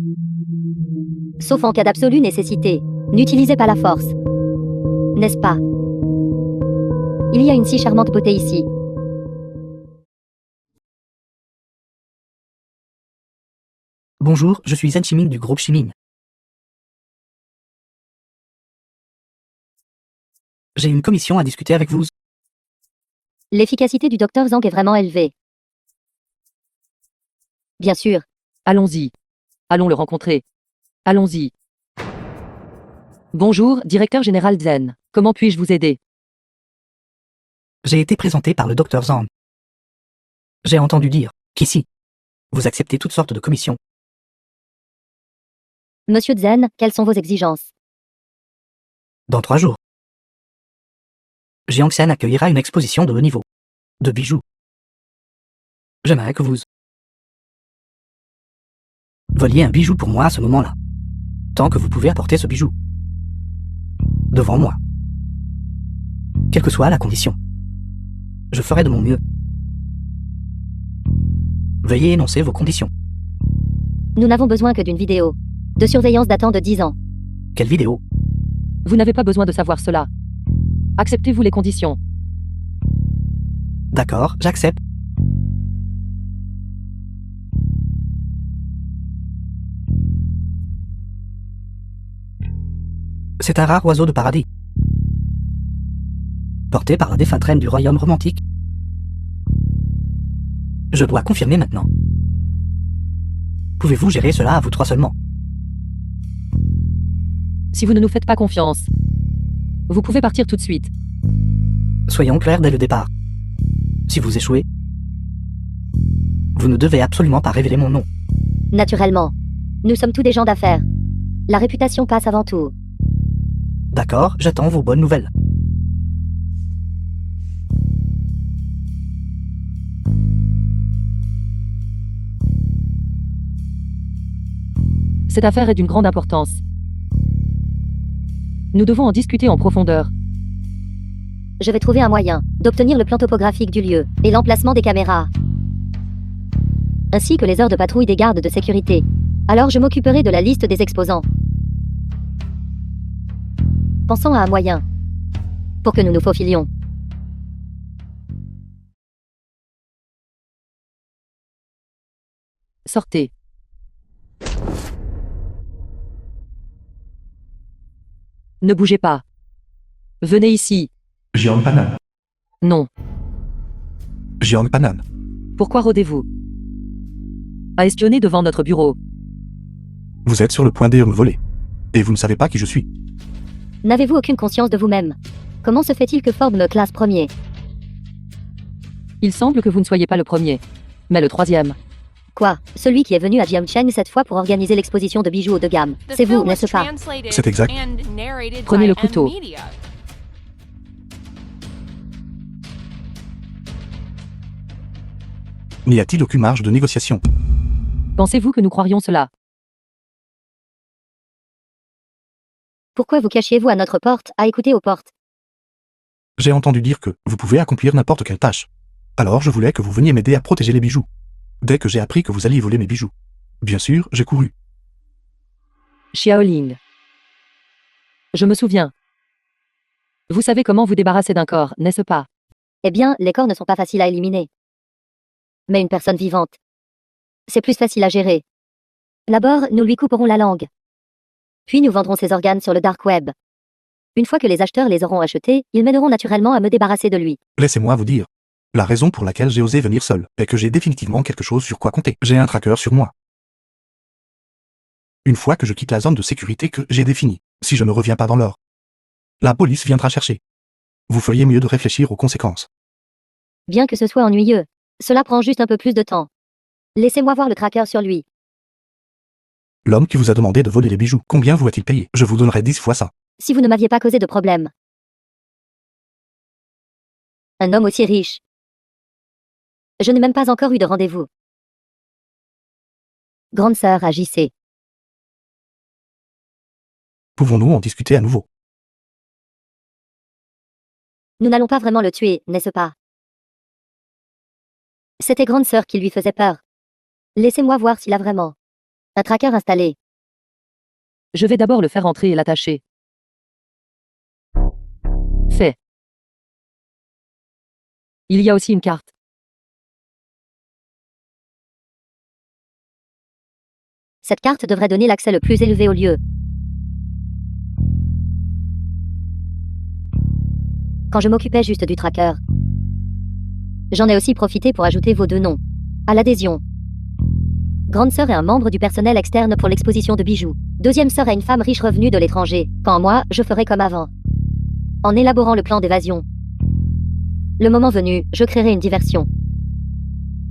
Sauf en cas d'absolue nécessité. N'utilisez pas la force. N'est-ce pas? Il y a une si charmante beauté ici. Bonjour, je suis Zhen Ximing du groupe Ximing. J'ai une commission à discuter avec vous. L'efficacité du docteur Zhang est vraiment élevée. Bien sûr. Allons-y. Allons le rencontrer. Allons-y. Bonjour, directeur général Zhen. Comment puis-je vous aider? J'ai été présenté par le docteur Zhang. J'ai entendu dire qu'ici, vous acceptez toutes sortes de commissions. Monsieur Zhen, quelles sont vos exigences? Dans 3 jours, Jiangxian accueillera une exposition de haut niveau, de bijoux. J'aimerais que vous voliez un bijou pour moi à ce moment-là, tant que vous pouvez apporter ce bijou devant moi. Quelle que soit la condition, je ferai de mon mieux. Veuillez énoncer vos conditions. Nous n'avons besoin que d'une vidéo de surveillance datant de 10 ans. Quelle vidéo? Vous n'avez pas besoin de savoir cela. Acceptez-vous les conditions? D'accord, j'accepte. C'est un rare oiseau de paradis, porté par la défunte reine du royaume romantique. Je dois confirmer maintenant. Pouvez-vous gérer cela à vous 3 seulement? Si vous ne nous faites pas confiance, vous pouvez partir tout de suite. Soyons clairs dès le départ. Si vous échouez, vous ne devez absolument pas révéler mon nom. Naturellement. Nous sommes tous des gens d'affaires. La réputation passe avant tout. D'accord, j'attends vos bonnes nouvelles. Cette affaire est d'une grande importance. Nous devons en discuter en profondeur. Je vais trouver un moyen d'obtenir le plan topographique du lieu et l'emplacement des caméras, ainsi que les heures de patrouille des gardes de sécurité. Alors je m'occuperai de la liste des exposants. Pensons à un moyen pour que nous nous faufilions. Sortez. Ne bougez pas. Venez ici. Jiang Panan. Non. Jiang Panan. Pourquoi rôdez-vous? À espionner devant notre bureau. Vous êtes sur le point de me voler. Et vous ne savez pas qui je suis. N'avez-vous aucune conscience de vous-même? Comment se fait-il que Ford me classe premier? Il semble que vous ne soyez pas le premier, mais le 3e. Quoi? Celui qui est venu à Jiangcheng cette fois pour organiser l'exposition de bijoux haut de gamme. The C'est vous, film was n'est-ce pas? translated C'est exact. and narrated Prenez by le couteau. M-Media. N'y a-t-il aucune marge de négociation? Pensez-vous que nous croirions cela? Pourquoi vous cachiez-vous à notre porte, à écouter aux portes? J'ai entendu dire que vous pouvez accomplir n'importe quelle tâche. Alors je voulais que vous veniez m'aider à protéger les bijoux. Dès que j'ai appris que vous alliez voler mes bijoux. Bien sûr, j'ai couru. Xiaoling. Je me souviens. Vous savez comment vous débarrasser d'un corps, n'est-ce pas? Eh bien, les corps ne sont pas faciles à éliminer. Mais une personne vivante, c'est plus facile à gérer. D'abord, nous lui couperons la langue. Puis nous vendrons ses organes sur le dark web. Une fois que les acheteurs les auront achetés, ils mèneront naturellement à me débarrasser de lui. Laissez-moi vous dire. La raison pour laquelle j'ai osé venir seul est que j'ai définitivement quelque chose sur quoi compter. J'ai un tracker sur moi. Une fois que je quitte la zone de sécurité que j'ai définie, si je ne reviens pas dans l'heure, la police viendra chercher. Vous feriez mieux de réfléchir aux conséquences. Bien que ce soit ennuyeux, cela prend juste un peu plus de temps. Laissez-moi voir le tracker sur lui. L'homme qui vous a demandé de voler les bijoux, combien vous a-t-il payé? Je vous donnerai 10 fois ça. Si vous ne m'aviez pas causé de problème. Un homme aussi riche. Je n'ai même pas encore eu de rendez-vous. Grande sœur, agissez. Pouvons-nous en discuter à nouveau? Nous n'allons pas vraiment le tuer, n'est-ce pas? C'était grande sœur qui lui faisait peur. Laissez-moi voir s'il a vraiment un tracker installé. Je vais d'abord le faire entrer et l'attacher. Fait. Il y a aussi une carte. Cette carte devrait donner l'accès le plus élevé au lieu. Quand je m'occupais juste du tracker, j'en ai aussi profité pour ajouter vos deux noms à l'adhésion. Grande sœur est un membre du personnel externe pour l'exposition de bijoux. Deuxième sœur est une femme riche revenue de l'étranger. Quand moi, je ferai comme avant. En élaborant le plan d'évasion. Le moment venu, je créerai une diversion.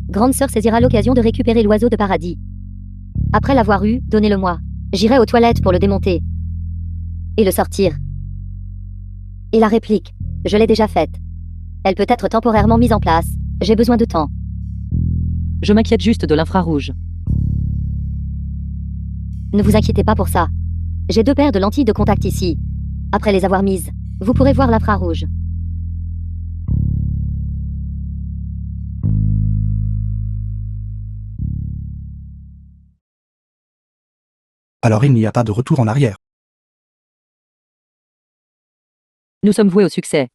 Grande sœur saisira l'occasion de récupérer l'oiseau de paradis. Après l'avoir eu, donnez-le-moi. J'irai aux toilettes pour le démonter. Et le sortir. Et la réplique, je l'ai déjà faite. Elle peut être temporairement mise en place. J'ai besoin de temps. Je m'inquiète juste de l'infrarouge. Ne vous inquiétez pas pour ça. J'ai 2 paires de lentilles de contact ici. Après les avoir mises, vous pourrez voir l'infrarouge. Alors il n'y a pas de retour en arrière. Nous sommes voués au succès.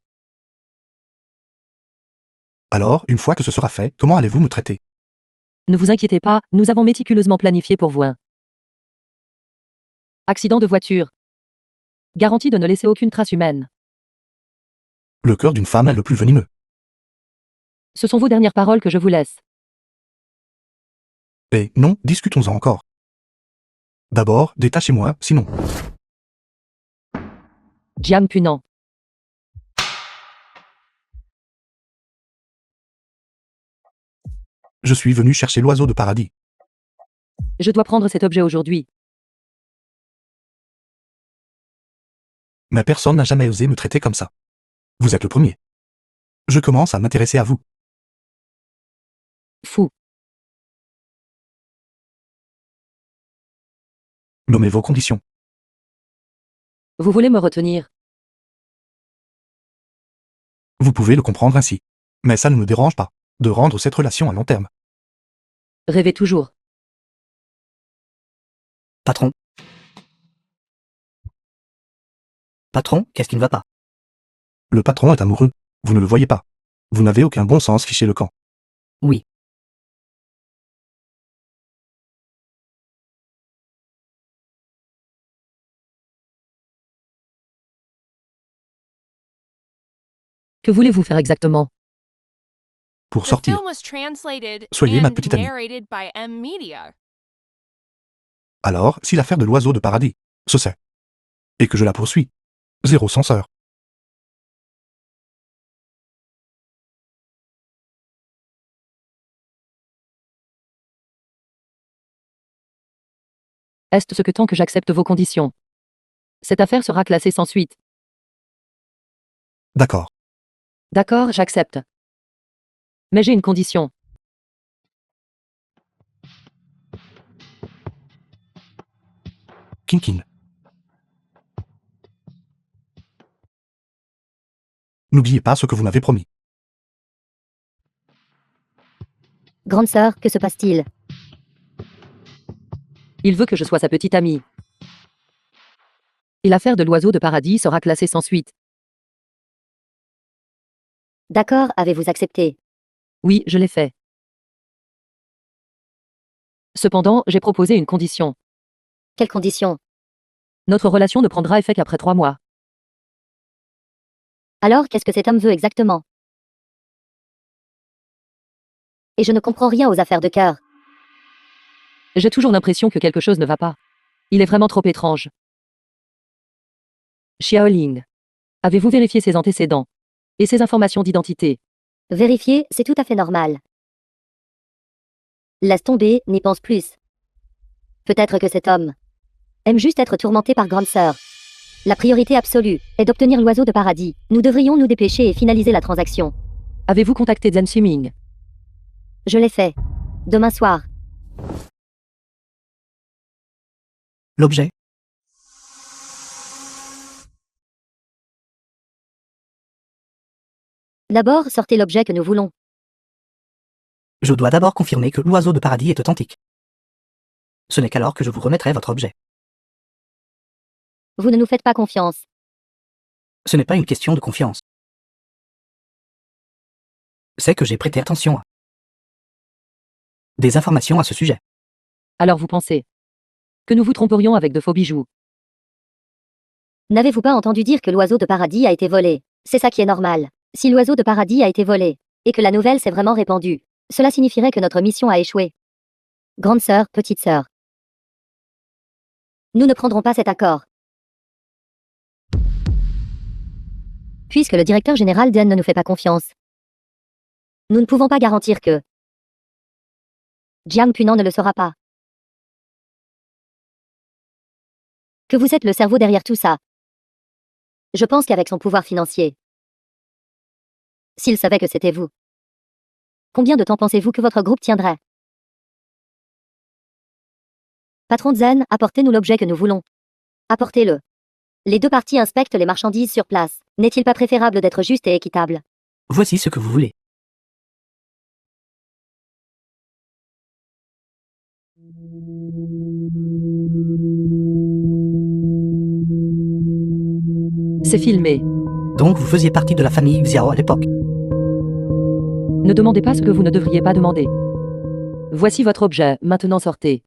Alors, une fois que ce sera fait, comment allez-vous me traiter? Ne vous inquiétez pas, nous avons méticuleusement planifié pour vous un accident de voiture. Garantie de ne laisser aucune trace humaine. Le cœur d'une femme est le plus venimeux. Ce sont vos dernières paroles que je vous laisse. Et non, discutons-en encore. D'abord, détachez-moi, sinon. Jian Punant. Je suis venu chercher l'oiseau de paradis. Je dois prendre cet objet aujourd'hui. Mais personne n'a jamais osé me traiter comme ça. Vous êtes le premier. Je commence à m'intéresser à vous. Fou. Nommez vos conditions. Vous voulez me retenir? Vous pouvez le comprendre ainsi. Mais ça ne me dérange pas de rendre cette relation à long terme. Rêvez toujours. Patron. Patron, qu'est-ce qui ne va pas? Le patron est amoureux. Vous ne le voyez pas. Vous n'avez aucun bon sens, fichez le camp. Oui. Que voulez-vous faire exactement? Pour The sortir. film was translated Soyez ma and petite amie. narrated by M Media. Alors, si l'affaire de l'oiseau de paradis se sait, et que je la poursuis, 0 censeur. Est-ce ce que tant que j'accepte vos conditions? Cette affaire sera classée sans suite. D'accord. D'accord, j'accepte. Mais j'ai une condition. Kinkin. N'oubliez pas ce que vous m'avez promis. Grande sœur, que se passe-t-il? Il veut que je sois sa petite amie. Et l'affaire de l'oiseau de paradis sera classée sans suite. D'accord, avez-vous accepté? Oui, je l'ai fait. Cependant, j'ai proposé une condition. Quelles conditions? Notre relation ne prendra effet qu'après 3 mois. Alors, qu'est-ce que cet homme veut exactement? Et je ne comprends rien aux affaires de cœur. J'ai toujours l'impression que quelque chose ne va pas. Il est vraiment trop étrange. Xiaoling. Avez-vous vérifié ses antécédents et ses informations d'identité? Vérifier, c'est tout à fait normal. Laisse tomber, n'y pense plus. Peut-être que cet homme aime juste être tourmenté par grande sœur. La priorité absolue est d'obtenir l'oiseau de paradis. Nous devrions nous dépêcher et finaliser la transaction. Avez-vous contacté Zhen Ximing? Je l'ai fait. Demain soir. L'objet. D'abord, sortez l'objet que nous voulons. Je dois d'abord confirmer que l'oiseau de paradis est authentique. Ce n'est qu'alors que je vous remettrai votre objet. Vous ne nous faites pas confiance. Ce n'est pas une question de confiance. C'est que j'ai prêté attention à des informations à ce sujet. Alors vous pensez que nous vous tromperions avec de faux bijoux? N'avez-vous pas entendu dire que l'oiseau de paradis a été volé? C'est ça qui est normal. Si l'oiseau de paradis a été volé, et que la nouvelle s'est vraiment répandue, cela signifierait que notre mission a échoué. Grande sœur, petite sœur. Nous ne prendrons pas cet accord. Puisque le directeur général d'En ne nous fait pas confiance. Nous ne pouvons pas garantir que Jiang Punan ne le saura pas. Que vous êtes le cerveau derrière tout ça. Je pense qu'avec son pouvoir financier, s'il savait que c'était vous, combien de temps pensez-vous que votre groupe tiendrait? Patron Zen, apportez-nous l'objet que nous voulons. Apportez-le. Les deux parties inspectent les marchandises sur place. N'est-il pas préférable d'être juste et équitable? Voici ce que vous voulez. C'est filmé. Donc vous faisiez partie de la famille Xiao à l'époque. Ne demandez pas ce que vous ne devriez pas demander. Voici votre objet, maintenant sortez.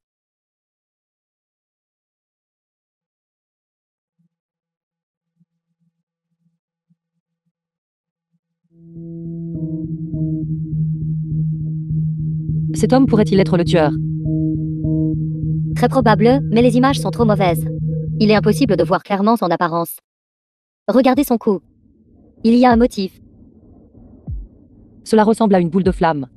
Cet homme pourrait-il être le tueur? Très probable, mais les images sont trop mauvaises. Il est impossible de voir clairement son apparence. Regardez son cou. Il y a un motif. Cela ressemble à une boule de flamme.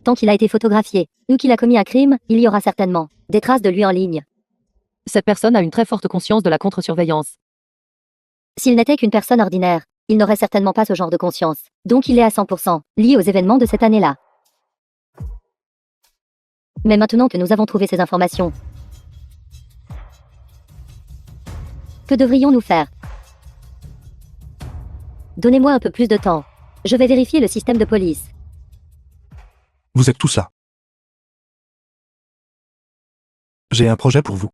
Tant qu'il a été photographié, ou qu'il a commis un crime, il y aura certainement des traces de lui en ligne. Cette personne a une très forte conscience de la contre-surveillance. S'il n'était qu'une personne ordinaire, il n'aurait certainement pas ce genre de conscience. Donc il est à 100% lié aux événements de cette année-là. Mais maintenant que nous avons trouvé ces informations, que devrions-nous faire? Donnez-moi un peu plus de temps. Je vais vérifier le système de police. Vous êtes tout ça. J'ai un projet pour vous.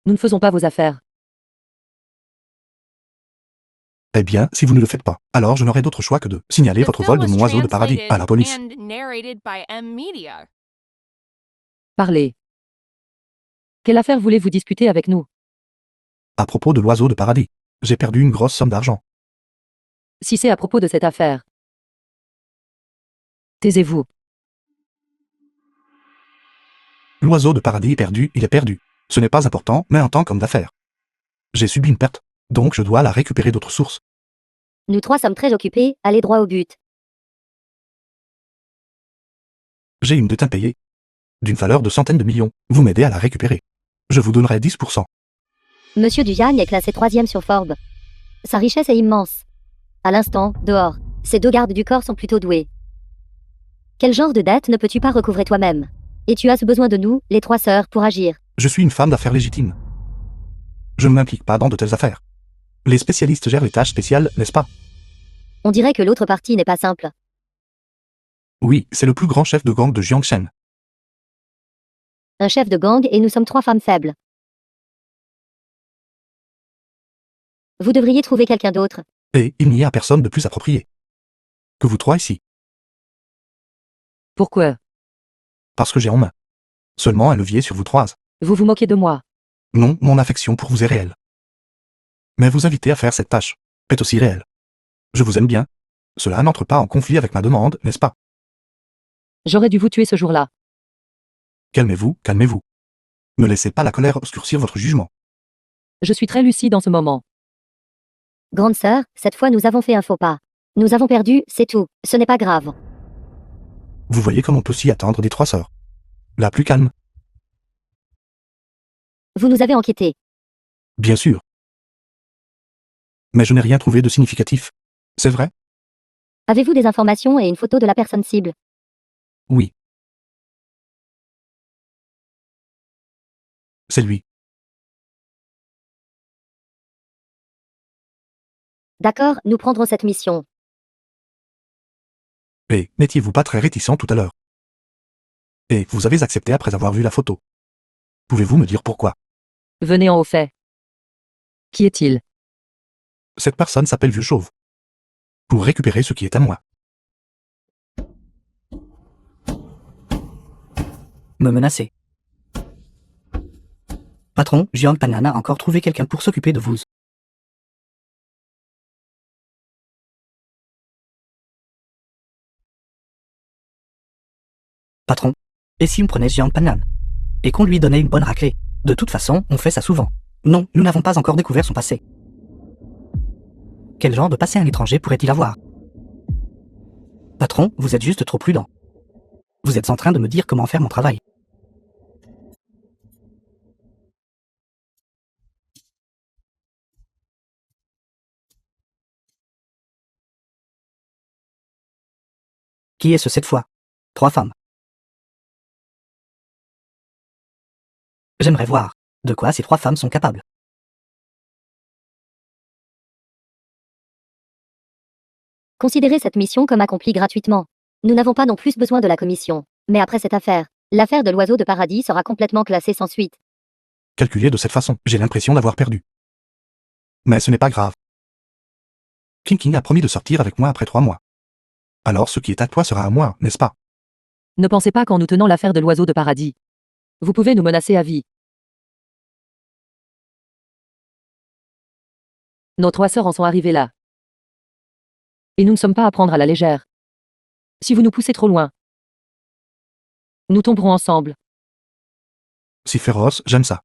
Nous ne faisons pas vos affaires. Eh bien, si vous ne le faites pas, alors je n'aurai d'autre choix que de signaler The votre film vol de was mon oiseau de paradis à la translated police. and narrated by M-Media. Parlez. Quelle affaire voulez-vous discuter avec nous? À propos de l'oiseau de paradis. J'ai perdu une grosse somme d'argent. Si c'est à propos de cette affaire, taisez-vous. L'oiseau de paradis est perdu, il est perdu. Ce n'est pas important, mais en tant qu'homme d'affaires. J'ai subi une perte, donc je dois la récupérer d'autres sources. Nous trois sommes très occupés, allez droit au but. J'ai une dette impayée. D'une valeur de centaines de millions. Vous m'aidez à la récupérer. Je vous donnerai 10%. Monsieur Duyang est classé 3e sur Forbes. Sa richesse est immense. À l'instant, dehors, ces deux gardes du corps sont plutôt doués. Quel genre de dette ne peux-tu pas recouvrer toi-même? Et tu as ce besoin de nous, les trois sœurs, pour agir. Je suis une femme d'affaires légitime. Je ne m'implique pas dans de telles affaires. Les spécialistes gèrent les tâches spéciales, n'est-ce pas? On dirait que l'autre partie n'est pas simple. Oui, c'est le plus grand chef de gang de Jiangshen. Un chef de gang et nous sommes trois femmes faibles. Vous devriez trouver quelqu'un d'autre. Et il n'y a personne de plus approprié que vous trois ici, Pourquoi? parce que j'ai en main seulement un levier sur vous trois. Vous vous moquez de moi. Non, mon affection pour vous est réelle. Mais vous inviter à faire cette tâche est aussi réelle. Je vous aime bien. Cela n'entre pas en conflit avec ma demande, n'est-ce pas? J'aurais dû vous tuer ce jour-là. Calmez-vous, calmez-vous. Ne laissez pas la colère obscurcir votre jugement. Je suis très lucide en ce moment. Grande sœur, cette fois nous avons fait un faux pas. Nous avons perdu, c'est tout. Ce n'est pas grave. Vous voyez comme on peut s'y attendre des trois sœurs. La plus calme, Vous nous avez enquêtés. bien sûr. Mais je n'ai rien trouvé de significatif. C'est vrai? Avez-vous des informations et une photo de la personne cible? Oui. C'est lui. D'accord, nous prendrons cette mission. Et n'étiez-vous pas très réticent tout à l'heure? Et vous avez accepté après avoir vu la photo. Pouvez-vous me dire pourquoi? Venez en au fait. Qui est-il? Cette personne s'appelle Vieux Chauve. Pour récupérer ce qui est à moi. Me menacer. Patron, Jiang Panan a encore trouvé quelqu'un pour s'occuper de vous. Patron, et si on prenait Jiang Panan et qu'on lui donnait une bonne raclée? De toute façon, on fait ça souvent. Non, nous n'avons pas encore découvert son passé. Quel genre de passé un étranger pourrait-il avoir? Patron, vous êtes juste trop prudent. Vous êtes en train de me dire comment faire mon travail. Qui est-ce cette fois? 3 femmes. J'aimerais voir de quoi ces 3 femmes sont capables. Considérez cette mission comme accomplie gratuitement. Nous n'avons pas non plus besoin de la commission. Mais après cette affaire, l'affaire de l'oiseau de paradis sera complètement classée sans suite. Calculé de cette façon, j'ai l'impression d'avoir perdu. Mais ce n'est pas grave. King King a promis de sortir avec moi après 3 mois. Alors ce qui est à toi sera à moi, n'est-ce pas? Ne pensez pas qu'en nous tenant l'affaire de l'oiseau de paradis, vous pouvez nous menacer à vie. Nos 3 sœurs en sont arrivées là. Et nous ne sommes pas à prendre à la légère. Si vous nous poussez trop loin, nous tomberons ensemble. Si féroce, j'aime ça.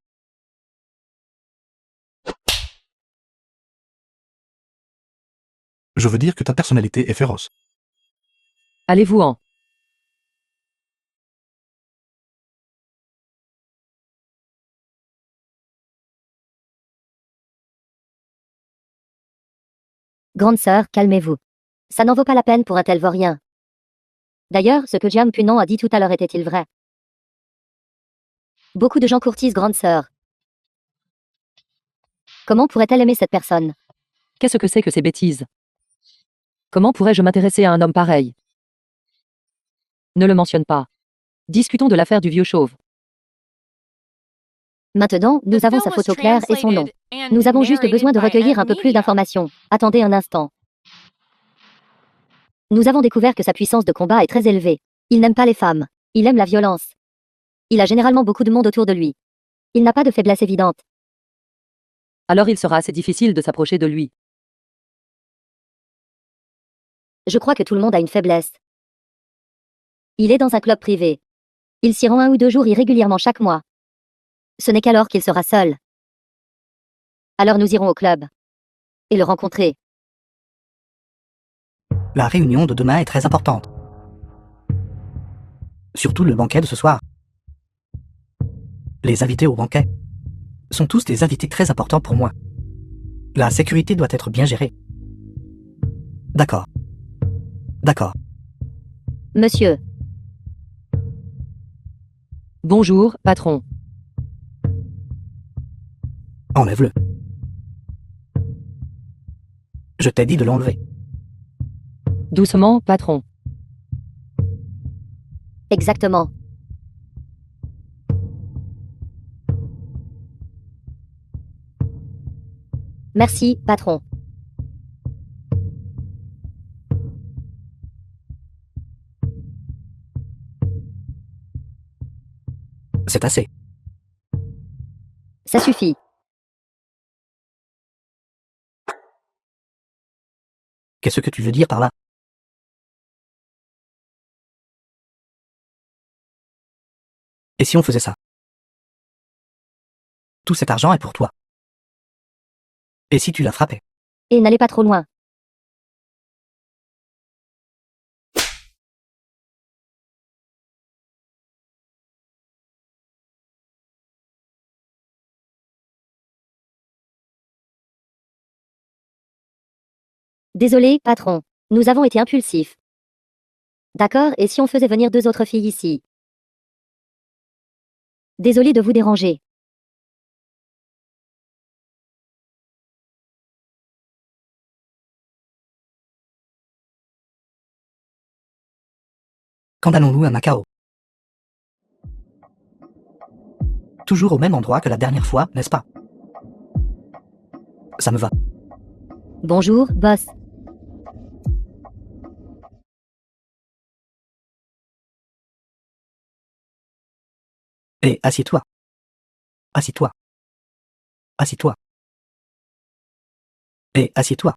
Je veux dire que ta personnalité est féroce. Allez-vous-en. Grande sœur, calmez-vous. Ça n'en vaut pas la peine pour un tel vaurien. D'ailleurs, ce que Jiang Punan a dit tout à l'heure était-il vrai? Beaucoup de gens courtisent grande sœur. Comment pourrait-elle aimer cette personne? Qu'est-ce que c'est que ces bêtises? Comment pourrais-je m'intéresser à un homme pareil? Ne le mentionne pas. Discutons de l'affaire du vieux chauve. Maintenant, nous The avons film sa was photo claire et son nom. translated and Nous avons juste besoin de narrated by recueillir un peu plus M-Media. d'informations. Attendez un instant. Nous avons découvert que sa puissance de combat est très élevée. Il n'aime pas les femmes. Il aime la violence. Il a généralement beaucoup de monde autour de lui. Il n'a pas de faiblesse évidente. Alors il sera assez difficile de s'approcher de lui. Je crois que tout le monde a une faiblesse. Il est dans un club privé. Il s'y rend 1 ou 2 jours irrégulièrement chaque mois. Ce n'est qu'alors qu'il sera seul. Alors nous irons au club. Et le rencontrer. La réunion de demain est très importante. Surtout le banquet de ce soir. Les invités au banquet sont tous des invités très importants pour moi. La sécurité doit être bien gérée. D'accord. D'accord. Monsieur, Bonjour, patron. Enlève-le. Je t'ai dit de l'enlever. Doucement, patron. « exactement. Merci, patron. C'est assez. Ça suffit. Qu'est-ce que tu veux dire par là? Et si on faisait ça? Tout cet argent est pour toi. Et si tu la frappais? Et n'allez pas trop loin. Désolé, patron. Nous avons été impulsifs. D'accord, et si on faisait venir 2 autres filles ici? Désolé de vous déranger. Quand allons-nous à Macao? Toujours au même endroit que la dernière fois, n'est-ce pas? Ça me va. Bonjour, boss. Et assieds-toi. Assieds-toi. Assieds-toi. Et assieds-toi.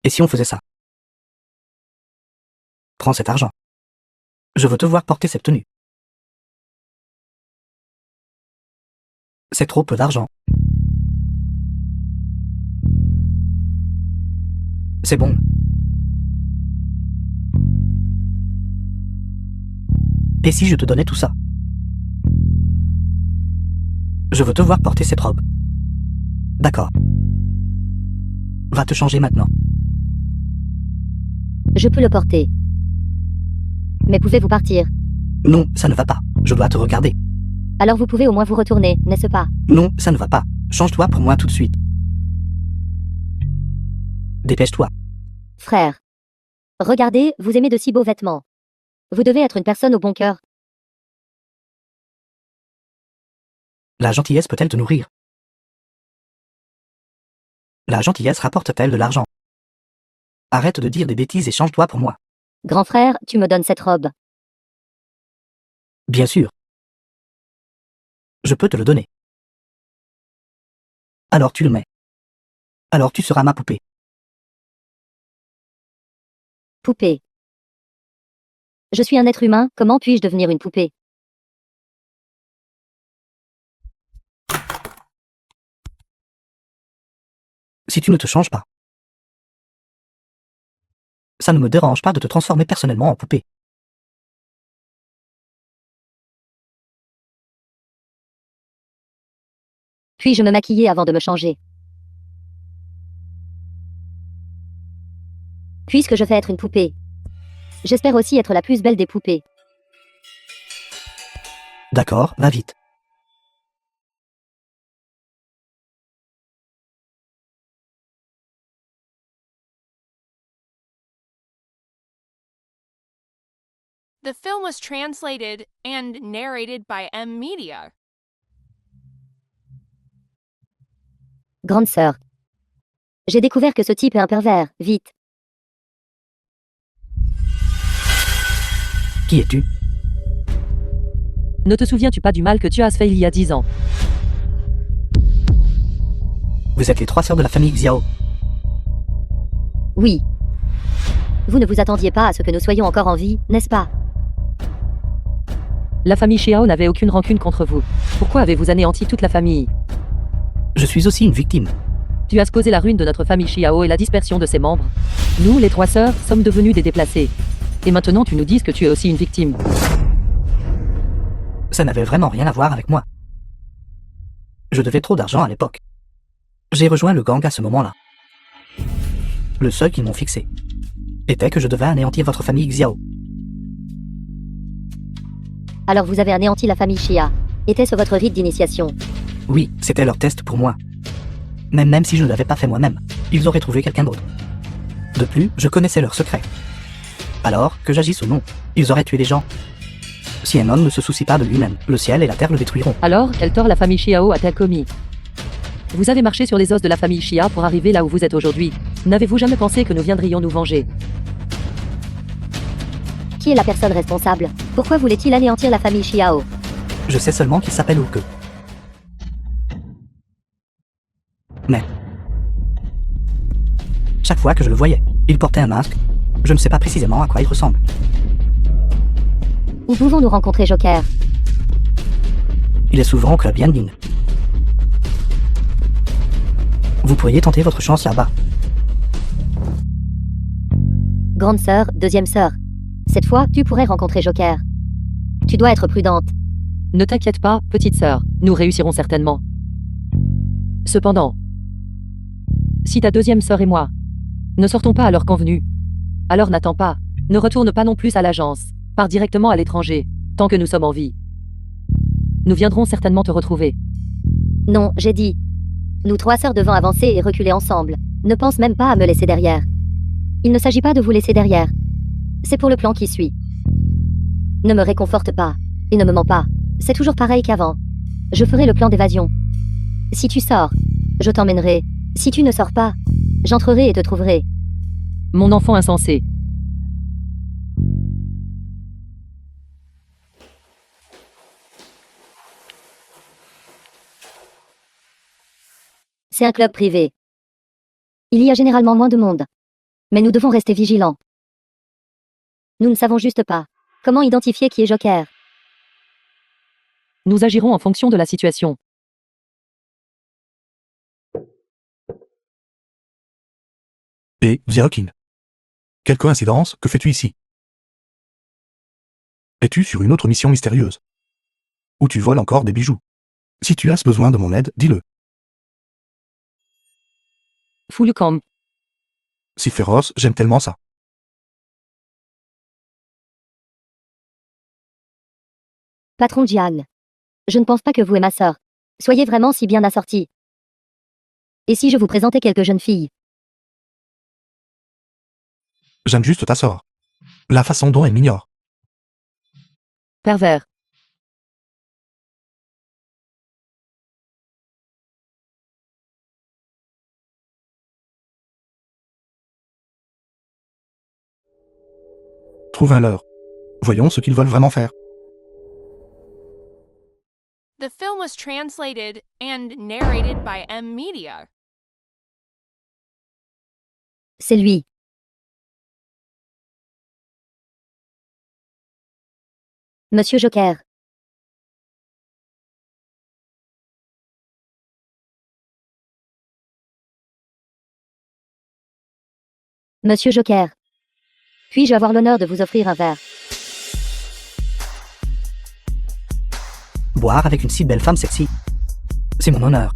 Et si on faisait ça? Prends cet argent. Je veux te voir porter cette tenue. C'est trop peu d'argent. C'est bon. Et si je te donnais tout ça? Je veux te voir porter cette robe. D'accord. Va te changer maintenant. Je peux le porter. Mais pouvez-vous partir? Non, ça ne va pas. Je dois te regarder. Alors vous pouvez au moins vous retourner, n'est-ce pas? Non, ça ne va pas. Change-toi pour moi tout de suite. Dépêche-toi. Frère. Regardez, vous aimez de si beaux vêtements. Vous devez être une personne au bon cœur. La gentillesse peut-elle te nourrir? La gentillesse rapporte-t-elle de l'argent? Arrête de dire des bêtises et change-toi pour moi. Grand frère, tu me donnes cette robe. Bien sûr. Je peux te le donner. Alors tu le mets. Alors tu seras ma poupée. Poupée. Je suis un être humain, comment puis-je devenir une poupée? Si tu ne te changes pas. Ça ne me dérange pas de te transformer personnellement en poupée. Puis-je me maquiller avant de me changer? Puisque je vais être une poupée. J'espère aussi être la plus belle des poupées. D'accord, va vite. The film was translated and narrated by M Media. Grande sœur. J'ai découvert que ce type est un pervers, vite. Qui es-tu? Ne te souviens-tu pas du mal que tu as fait il y a 10 ans? Vous êtes les 3 sœurs de la famille Xiao. Oui. Vous ne vous attendiez pas à ce que nous soyons encore en vie, n'est-ce pas? La famille Xiao n'avait aucune rancune contre vous. Pourquoi avez-vous anéanti toute la famille? Je suis aussi une victime. Tu as causé la ruine de notre famille Xiao et la dispersion de ses membres. Nous, les 3 sœurs, sommes devenus des déplacés. Et maintenant tu nous dis que tu es aussi une victime. Ça n'avait vraiment rien à voir avec moi. Je devais trop d'argent à l'époque. J'ai rejoint le gang à ce moment-là. Le seul qu'ils m'ont fixé était que je devais anéantir votre famille Xiao. Alors vous avez anéanti la famille Xia. Était-ce votre rite d'initiation? Oui, c'était leur test pour moi. Même si je ne l'avais pas fait moi-même, ils auraient trouvé quelqu'un d'autre. De plus, je connaissais leurs secrets. Alors, que j'agisse ou non, ils auraient tué des gens. Si un homme ne se soucie pas de lui-même, le ciel et la terre le détruiront. Alors, quel tort la famille Xiao a-t-elle commis? Vous avez marché sur les os de la famille Xia pour arriver là où vous êtes aujourd'hui. N'avez-vous jamais pensé que nous viendrions nous venger? Qui est la personne responsable? Pourquoi voulait-il anéantir la famille Xiao? Je sais seulement qu'il s'appelle Ouke. Mais... chaque fois que je le voyais, il portait un masque. Je ne sais pas précisément à quoi il ressemble. Où pouvons-nous rencontrer Joker? Il est souvent au club Yanbing. Vous pourriez tenter votre chance là-bas. Grande sœur, deuxième sœur. Cette fois, tu pourrais rencontrer Joker. Tu dois être prudente. Ne t'inquiète pas, petite sœur, nous réussirons certainement. Cependant, si ta deuxième sœur et moi ne sortons pas à l'heure convenue, alors n'attends pas, ne retourne pas non plus à l'agence, pars directement à l'étranger, tant que nous sommes en vie. Nous viendrons certainement te retrouver. Non, j'ai dit. Nous trois sœurs devons avancer et reculer ensemble. Ne pense même pas à me laisser derrière. Il ne s'agit pas de vous laisser derrière. C'est pour le plan qui suit. Ne me réconforte pas. Et ne me mens pas. C'est toujours pareil qu'avant. Je ferai le plan d'évasion. Si tu sors, je t'emmènerai. Si tu ne sors pas, j'entrerai et te trouverai. Mon enfant insensé. C'est un club privé. Il y a généralement moins de monde. Mais nous devons rester vigilants. Nous ne savons juste pas comment identifier qui est Joker. Nous agirons en fonction de la situation. Et, Xerokin. Quelle coïncidence, que fais-tu ici? Es-tu sur une autre mission mystérieuse? Ou tu voles encore des bijoux? Si tu as besoin de mon aide, dis-le. Fous le camp. Si féroce, j'aime tellement ça. Patron Jian. Je ne pense pas que vous et ma sœur soyez vraiment si bien assortis. Et si je vous présentais quelques jeunes filles? J'aime juste ta sœur. La façon dont elle m'ignore. Pervers. Trouve un leurre. Voyons ce qu'ils veulent vraiment faire. The film was translated and narrated by M Media. C'est lui. Monsieur Joker. Monsieur Joker. Puis-je avoir l'honneur de vous offrir un verre? Boire avec une si belle femme sexy. C'est mon honneur.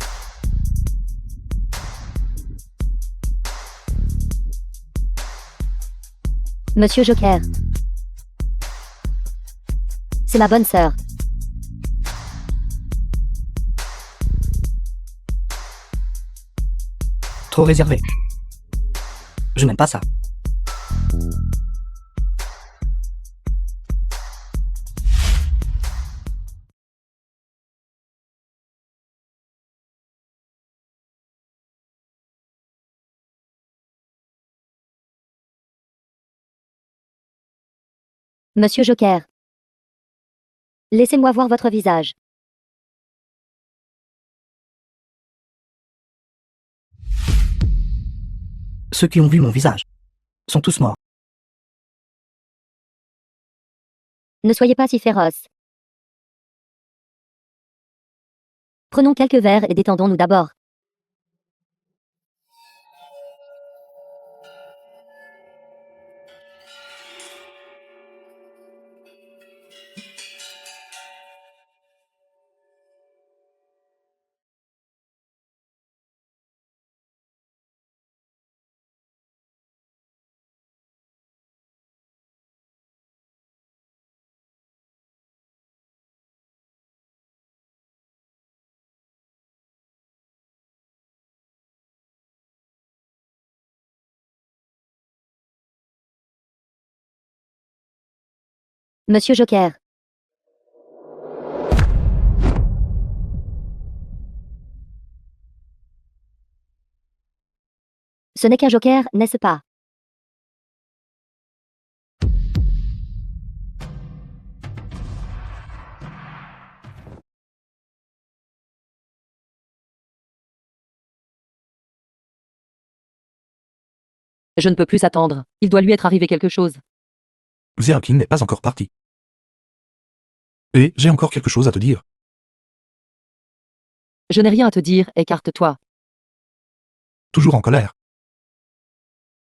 Monsieur Joker. C'est ma bonne sœur. Trop réservé. Je n'aime pas ça. Monsieur Joker. Laissez-moi voir votre visage. Ceux qui ont vu mon visage sont tous morts. Ne soyez pas si féroce. Prenons quelques verres et détendons-nous d'abord. Monsieur Joker. Ce n'est qu'un joker, n'est-ce pas? Je ne peux plus attendre. Il doit lui être arrivé quelque chose. Xiao King n'est pas encore parti. Et j'ai encore quelque chose à te dire. Je n'ai rien à te dire, écarte-toi. Toujours en colère.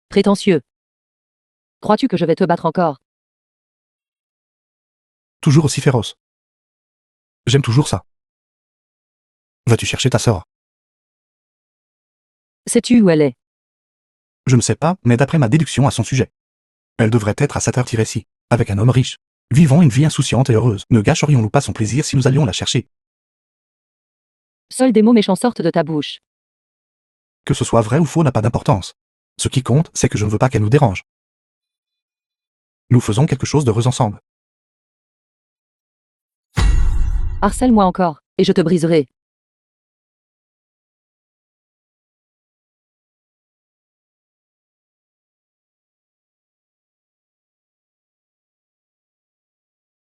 Prétentieux. Crois-tu que je vais te battre encore? Toujours aussi féroce. J'aime toujours ça. Vas-tu chercher ta sœur? Sais-tu où elle est? Je ne sais pas, mais d'après ma déduction à son sujet. Elle devrait être à 7h-6, avec un homme riche. Vivant une vie insouciante et heureuse. Ne gâcherions-nous pas son plaisir si nous allions la chercher? Seuls des mots méchants sortent de ta bouche. Que ce soit vrai ou faux n'a pas d'importance. Ce qui compte, c'est que je ne veux pas qu'elle nous dérange. Nous faisons quelque chose d'heureux ensemble. Harcèle-moi encore, et je te briserai.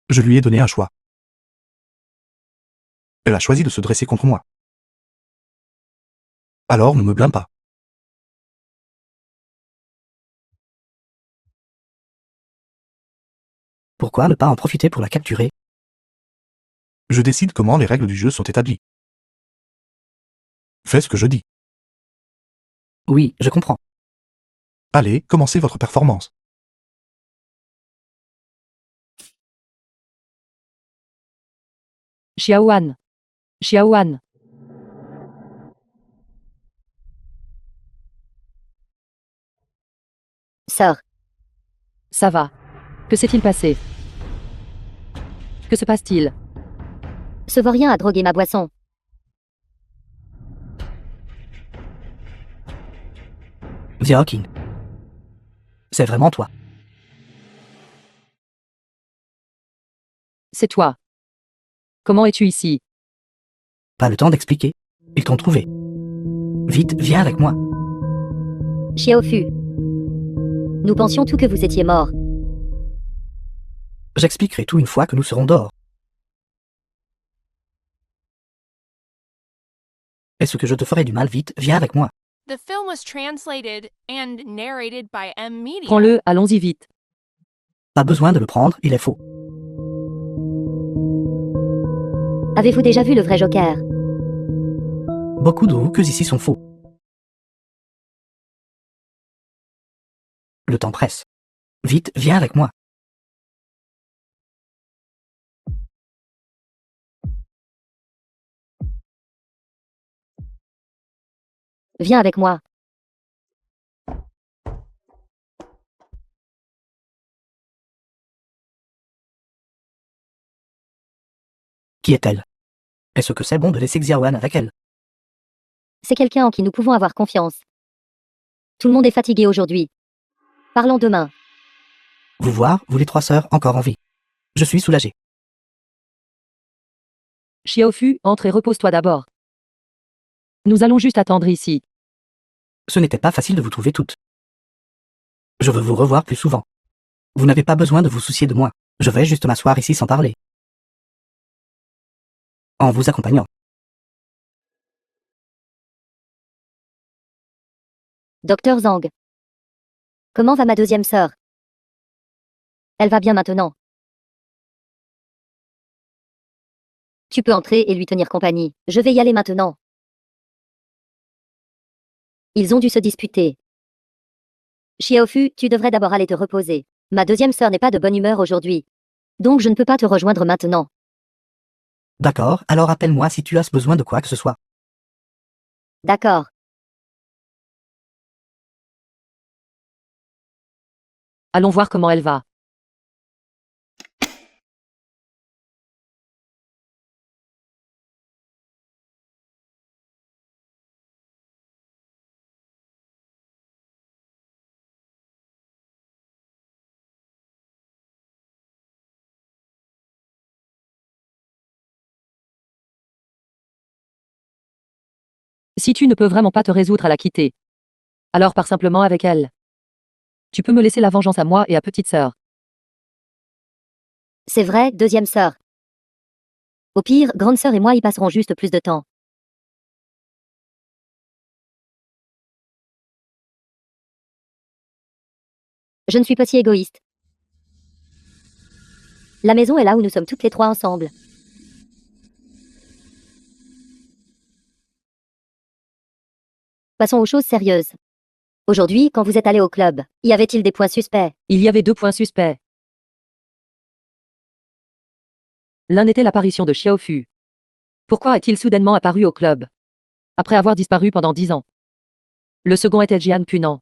Je lui ai donné un choix. Elle a choisi de se dresser contre moi. Alors ne me blâme pas. Pourquoi ne pas en profiter pour la capturer? Je décide comment les règles du jeu sont établies. Fais ce que je dis. Oui, je comprends. Allez, commencez votre performance. Xiaoan. Xiaoan. Sœur. Ça va. Que s'est-il passé? Que se passe-t-il? Ce vaurien a drogué ma boisson. Xiao King. C'est vraiment toi. C'est toi. Comment es-tu ici? Pas le temps d'expliquer. Ils t'ont trouvé. Vite, viens avec moi. Xiaofu. Nous pensions tout que vous étiez mort. J'expliquerai tout une fois que nous serons dehors. Est-ce que je te ferai du mal? Vite, viens avec moi. The film was translated and narrated by M Media. Prends-le, allons-y vite. Pas besoin de le prendre, il est faux. Avez-vous déjà vu le vrai Joker? Beaucoup de hooks ici sont faux. Le temps presse. Vite, viens avec moi. Viens avec moi. Qui est-elle? Est-ce que c'est bon de laisser Xiaoan avec elle? C'est quelqu'un en qui nous pouvons avoir confiance. Tout le monde est fatigué aujourd'hui. Parlons demain. Vous voir, vous les trois sœurs, encore en vie. Je suis soulagé. Xiaofu, entre et repose-toi d'abord. Nous allons juste attendre ici. Ce n'était pas facile de vous trouver toutes. Je veux vous revoir plus souvent. Vous n'avez pas besoin de vous soucier de moi. Je vais juste m'asseoir ici sans parler. En vous accompagnant. Docteur Zhang. Comment va ma deuxième sœur? Elle va bien maintenant. Tu peux entrer et lui tenir compagnie. Je vais y aller maintenant. Ils ont dû se disputer. Xiaofu, tu devrais d'abord aller te reposer. Ma deuxième sœur n'est pas de bonne humeur aujourd'hui. Donc je ne peux pas te rejoindre maintenant. D'accord, alors appelle-moi si tu as besoin de quoi que ce soit. D'accord. Allons voir comment elle va. Si tu ne peux vraiment pas te résoudre à la quitter, alors pars simplement avec elle. Tu peux me laisser la vengeance à moi et à petite sœur. C'est vrai, deuxième sœur. Au pire, grande sœur et moi y passerons juste plus de temps. Je ne suis pas si égoïste. La maison est là où nous sommes toutes les trois ensemble. Passons aux choses sérieuses. Aujourd'hui, quand vous êtes allé au club, y avait-il des points suspects? Il y avait 2 points suspects. L'un était l'apparition de Xiaofu. Pourquoi est-il soudainement apparu au club après avoir disparu pendant 10 ans? Le second était Jian Punan.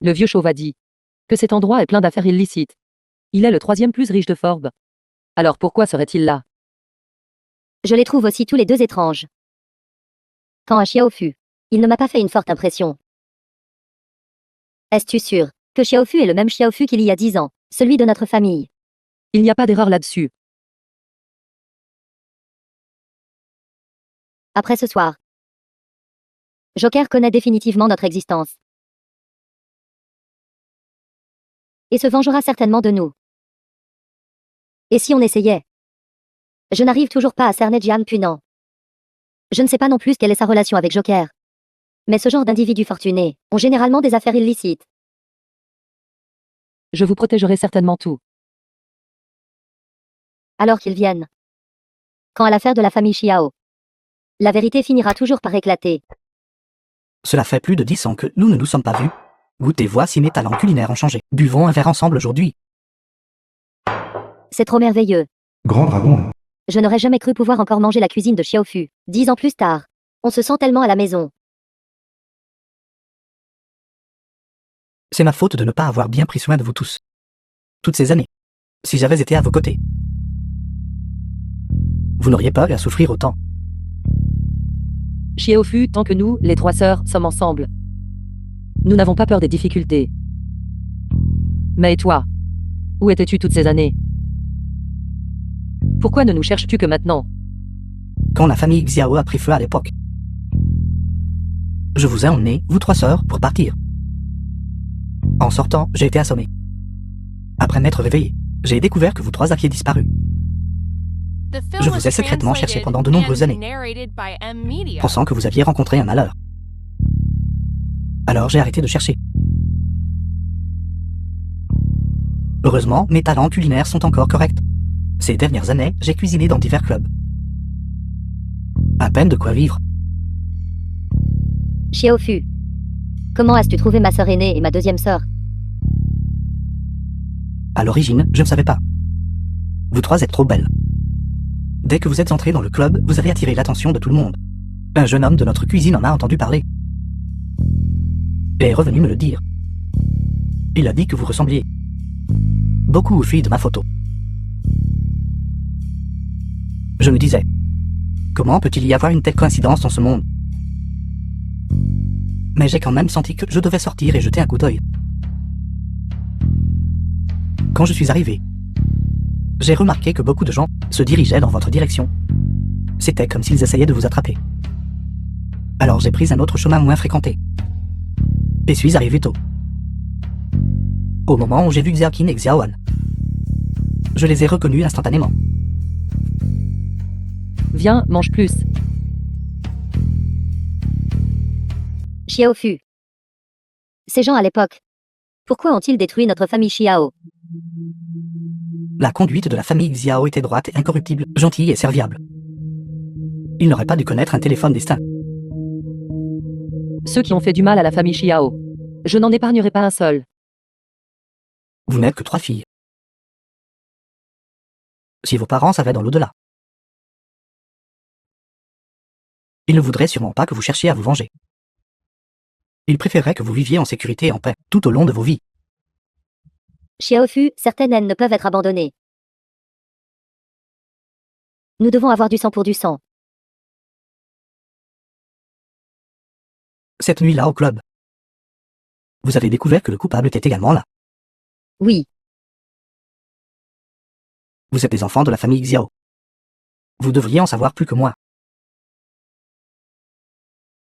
Le vieux chauve a dit que cet endroit est plein d'affaires illicites. Il est le 3e plus riche de Forbes. Alors pourquoi serait-il là? Je les trouve aussi tous les deux étranges. Quant à Xiaofu, il ne m'a pas fait une forte impression. Es-tu sûr que Xiaofu est le même Xiaofu qu'il y a 10 ans, celui de notre famille? Il n'y a pas d'erreur là-dessus. Après ce soir, Joker connaît définitivement notre existence. Et se vengera certainement de nous. Et si on essayait? Je n'arrive toujours pas à cerner Jian Punan. Je ne sais pas non plus quelle est sa relation avec Joker. Mais ce genre d'individus fortunés ont généralement des affaires illicites. Je vous protégerai certainement tout. Alors qu'ils viennent. Quant à l'affaire de la famille Xiao, la vérité finira toujours par éclater. Cela fait plus de 10 ans que nous ne nous sommes pas vus. Goûtez, voici mes talents culinaires ont changé. Buvons un verre ensemble aujourd'hui. C'est trop merveilleux. Grand dragon. Je n'aurais jamais cru pouvoir encore manger la cuisine de Xiaofu. 10 ans plus tard. On se sent tellement à la maison. C'est ma faute de ne pas avoir bien pris soin de vous tous. Toutes ces années. Si j'avais été à vos côtés. Vous n'auriez pas eu à souffrir autant. Xiaofu, tant que nous, les 3 sœurs, sommes ensemble. Nous n'avons pas peur des difficultés. Mais et toi? Où étais-tu toutes ces années? Pourquoi ne nous cherches-tu que maintenant? Quand la famille Xiao a pris feu à l'époque. Je vous ai emmenés, vous 3 sœurs, pour partir. En sortant, j'ai été assommé. Après m'être réveillé, j'ai découvert que vous 3 aviez disparu. Je vous ai secrètement cherché pendant de nombreuses années, pensant que vous aviez rencontré un malheur. Alors j'ai arrêté de chercher. Heureusement, mes talents culinaires sont encore corrects. Ces dernières années, j'ai cuisiné dans divers clubs. À peine de quoi vivre. Xiaofu, comment as-tu trouvé ma sœur aînée et ma deuxième sœur? À l'origine, je ne savais pas. Vous 3 êtes trop belles. Dès que vous êtes entrés dans le club, vous avez attiré l'attention de tout le monde. Un jeune homme de notre cuisine en a entendu parler. Et est revenu me le dire. Il a dit que vous ressembliez beaucoup aux filles de ma photo. Je me disais, comment peut-il y avoir une telle coïncidence dans ce monde? Mais j'ai quand même senti que je devais sortir et jeter un coup d'œil. Quand je suis arrivé, j'ai remarqué que beaucoup de gens se dirigeaient dans votre direction. C'était comme s'ils essayaient de vous attraper. Alors j'ai pris un autre chemin moins fréquenté. Et suis arrivé tôt. Au moment où j'ai vu Xiaoqin et Xiaoan. Je les ai reconnus instantanément. Viens, mange plus. Xiaofu. Ces gens à l'époque. Pourquoi ont-ils détruit notre famille Xiao? La conduite de la famille Xiao était droite et incorruptible, gentille et serviable. Ils n'auraient pas dû connaître un téléphone destin. Ceux qui ont fait du mal à la famille Xiao. Je n'en épargnerai pas un seul. Vous n'êtes que 3 filles. Si vos parents savaient dans l'au-delà, ils ne voudraient sûrement pas que vous cherchiez à vous venger. Ils préféreraient que vous viviez en sécurité et en paix tout au long de vos vies. Xiaofu, certaines haines ne peuvent être abandonnées. Nous devons avoir du sang pour du sang. Cette nuit-là au club, vous avez découvert que le coupable était également là. Oui, Vous êtes des enfants de la famille Xiao. Vous devriez en savoir plus que moi.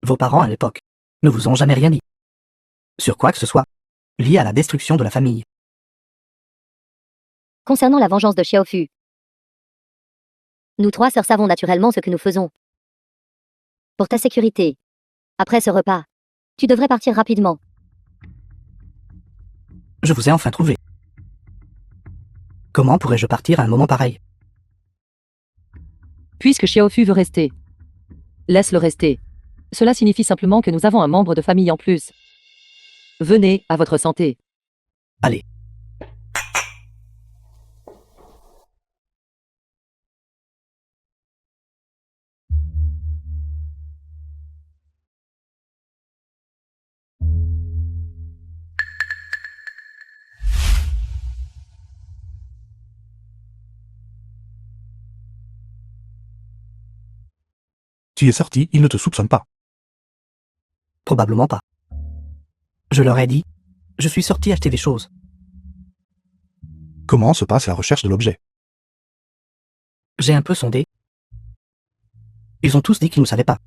Vos parents à l'époque ne vous ont jamais rien dit. Sur quoi que ce soit, lié à la destruction de la famille. Concernant la vengeance de Xiaofu, nous trois sœurs savons naturellement ce que nous faisons. Pour ta sécurité, après ce repas, tu devrais partir rapidement. Je vous ai enfin trouvé. Comment pourrais-je partir à un moment pareil? Puisque Xiaofu veut rester. Laisse-le rester. Cela signifie simplement que nous avons un membre de famille en plus. Venez, à votre santé. Allez. Tu es sorti, ils ne te soupçonnent pas. Probablement pas. Je leur ai dit, je suis sorti acheter des choses. Comment se passe la recherche de l'objet? J'ai un peu sondé. Ils ont tous dit qu'ils ne savaient pas.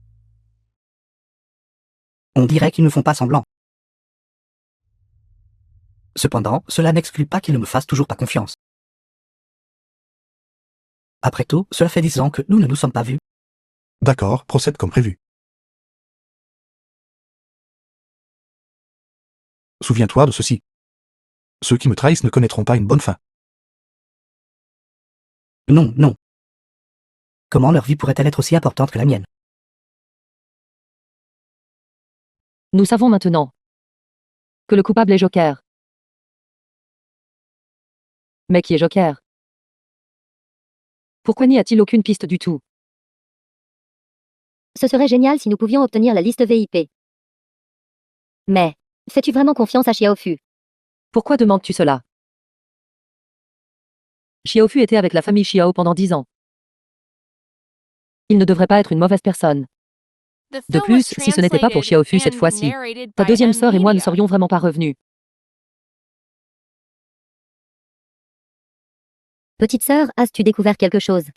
On dirait qu'ils ne font pas semblant. Cependant, cela n'exclut pas qu'ils ne me fassent toujours pas confiance. Après tout, cela fait 10 ans que nous ne nous sommes pas vus. D'accord, procède comme prévu. Souviens-toi de ceci. Ceux qui me trahissent ne connaîtront pas une bonne fin. Non, non. Comment leur vie pourrait-elle être aussi importante que la mienne? Nous savons maintenant que le coupable est Joker. Mais qui est Joker? Pourquoi n'y a-t-il aucune piste du tout? Ce serait génial si nous pouvions obtenir la liste VIP. Mais, fais-tu vraiment confiance à Xiaofu? Pourquoi demandes-tu cela? Xiaofu était avec la famille Xiao pendant 10 ans. Il ne devrait pas être une mauvaise personne. The De film plus, was si ce n'était pas pour translated Xiaofu cette and fois-ci, narrated ta by deuxième M sœur et moi ne Media. serions vraiment pas revenus. Petite sœur, as-tu découvert quelque chose?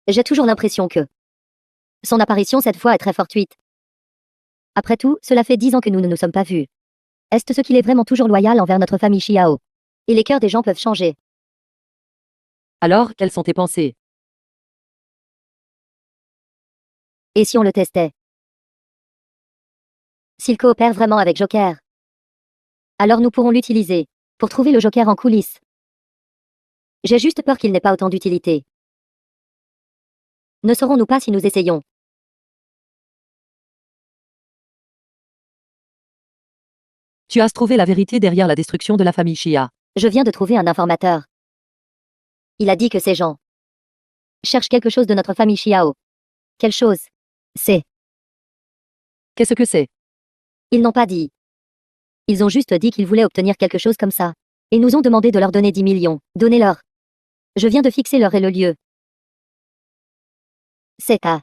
J'ai toujours l'impression que son apparition cette fois est très fortuite. Après tout, cela fait 10 ans que nous ne nous sommes pas vus. Est-ce qu'il est vraiment toujours loyal envers notre famille Xiao? Et les cœurs des gens peuvent changer. Alors, quelles sont tes pensées? Et si on le testait? S'il coopère vraiment avec Joker, alors nous pourrons l'utiliser pour trouver le Joker en coulisses. J'ai juste peur qu'il n'ait pas autant d'utilité. Ne saurons-nous pas si nous essayons? Tu as trouvé la vérité derrière la destruction de la famille Xia. Je viens de trouver un informateur. Il a dit que ces gens cherchent quelque chose de notre famille Xiao. Quelle chose? C'est... Qu'est-ce que c'est? Ils n'ont pas dit. Ils ont juste dit qu'ils voulaient obtenir quelque chose comme ça. Et nous ont demandé de leur donner 10 millions. Donnez-leur. Je viens de fixer l'heure et le lieu. C'est à...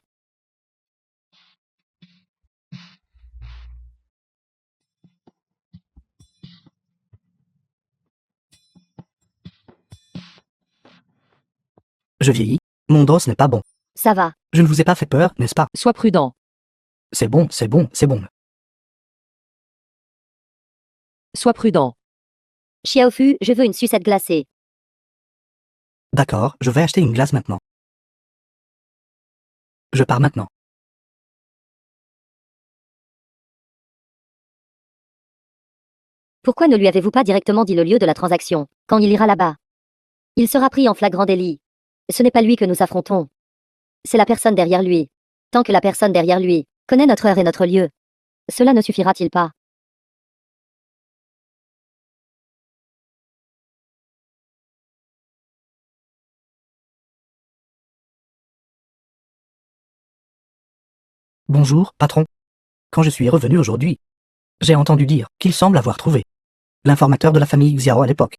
Je vieillis, mon dos n'est pas bon. Ça va. Je ne vous ai pas fait peur, n'est-ce pas? Sois prudent. C'est bon, c'est bon, c'est bon. Sois prudent. Xiaofu, je veux une sucette glacée. D'accord, je vais acheter une glace maintenant. Je pars maintenant. Pourquoi ne lui avez-vous pas directement dit le lieu de la transaction, quand il ira là-bas? Il sera pris en flagrant délit. Ce n'est pas lui que nous affrontons. C'est la personne derrière lui. Tant que la personne derrière lui connaît notre heure et notre lieu, cela ne suffira-t-il pas? Bonjour, patron. Quand je suis revenu aujourd'hui, j'ai entendu dire qu'il semble avoir trouvé l'informateur de la famille Xiao à l'époque.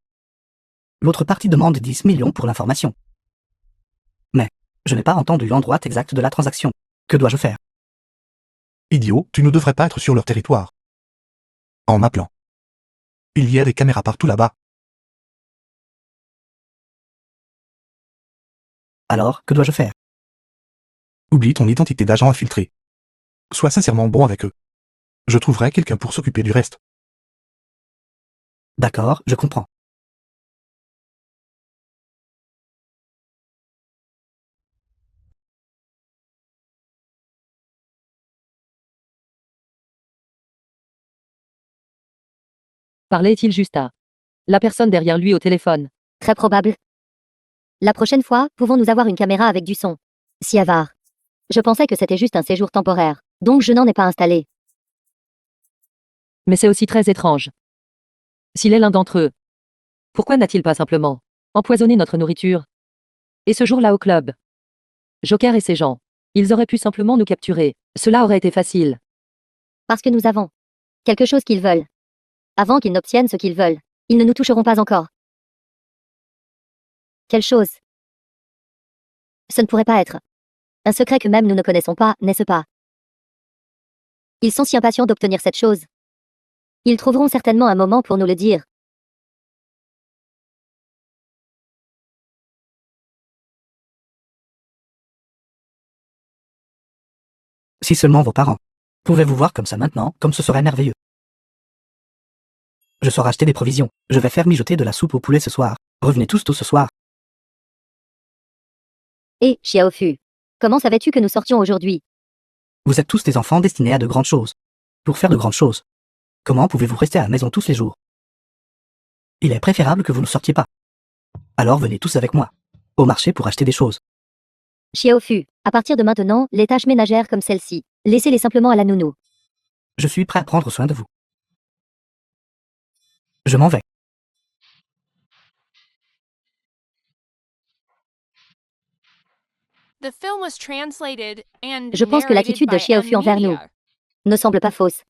L'autre partie demande 10 millions pour l'information. Mais, je n'ai pas entendu l'endroit exact de la transaction. Que dois-je faire? Idiot, tu ne devrais pas être sur leur territoire. En m'appelant. Il y a des caméras partout là-bas. Alors, que dois-je faire? Oublie ton identité d'agent infiltré. Sois sincèrement bon avec eux. Je trouverai quelqu'un pour s'occuper du reste. D'accord, je comprends. Parlait-il juste à la personne derrière lui au téléphone? Très probable. La prochaine fois, pouvons-nous avoir une caméra avec du son? Si avare. Je pensais que c'était juste un séjour temporaire, donc je n'en ai pas installé. Mais c'est aussi très étrange. S'il est l'un d'entre eux, pourquoi n'a-t-il pas simplement empoisonné notre nourriture? Et ce jour-là au club, Joker et ses gens, ils auraient pu simplement nous capturer. Cela aurait été facile. Parce que nous avons quelque chose qu'ils veulent. Avant qu'ils n'obtiennent ce qu'ils veulent, ils ne nous toucheront pas encore. Quelle chose? Ce ne pourrait pas être un secret que même nous ne connaissons pas, n'est-ce pas? Ils sont si impatients d'obtenir cette chose. Ils trouveront certainement un moment pour nous le dire. Si seulement vos parents pouvaient vous voir comme ça maintenant, comme ce serait merveilleux. Je sors acheter des provisions. Je vais faire mijoter de la soupe au poulet ce soir. Revenez tous tôt ce soir. Et, Xiaofu, comment savais-tu que nous sortions aujourd'hui? Vous êtes tous des enfants destinés à de grandes choses. Pour faire de grandes choses. Comment pouvez-vous rester à la maison tous les jours? Il est préférable que vous ne sortiez pas. Alors venez tous avec moi. Au marché pour acheter des choses. Xiaofu, à partir de maintenant, les tâches ménagères comme celle-ci, laissez-les simplement à la nounou. Je suis prêt à prendre soin de vous. Je m'en vais. The film was translated and Je pense que narrated l'attitude de by Xiaofu envers nous M-Media. ne semble pas fausse.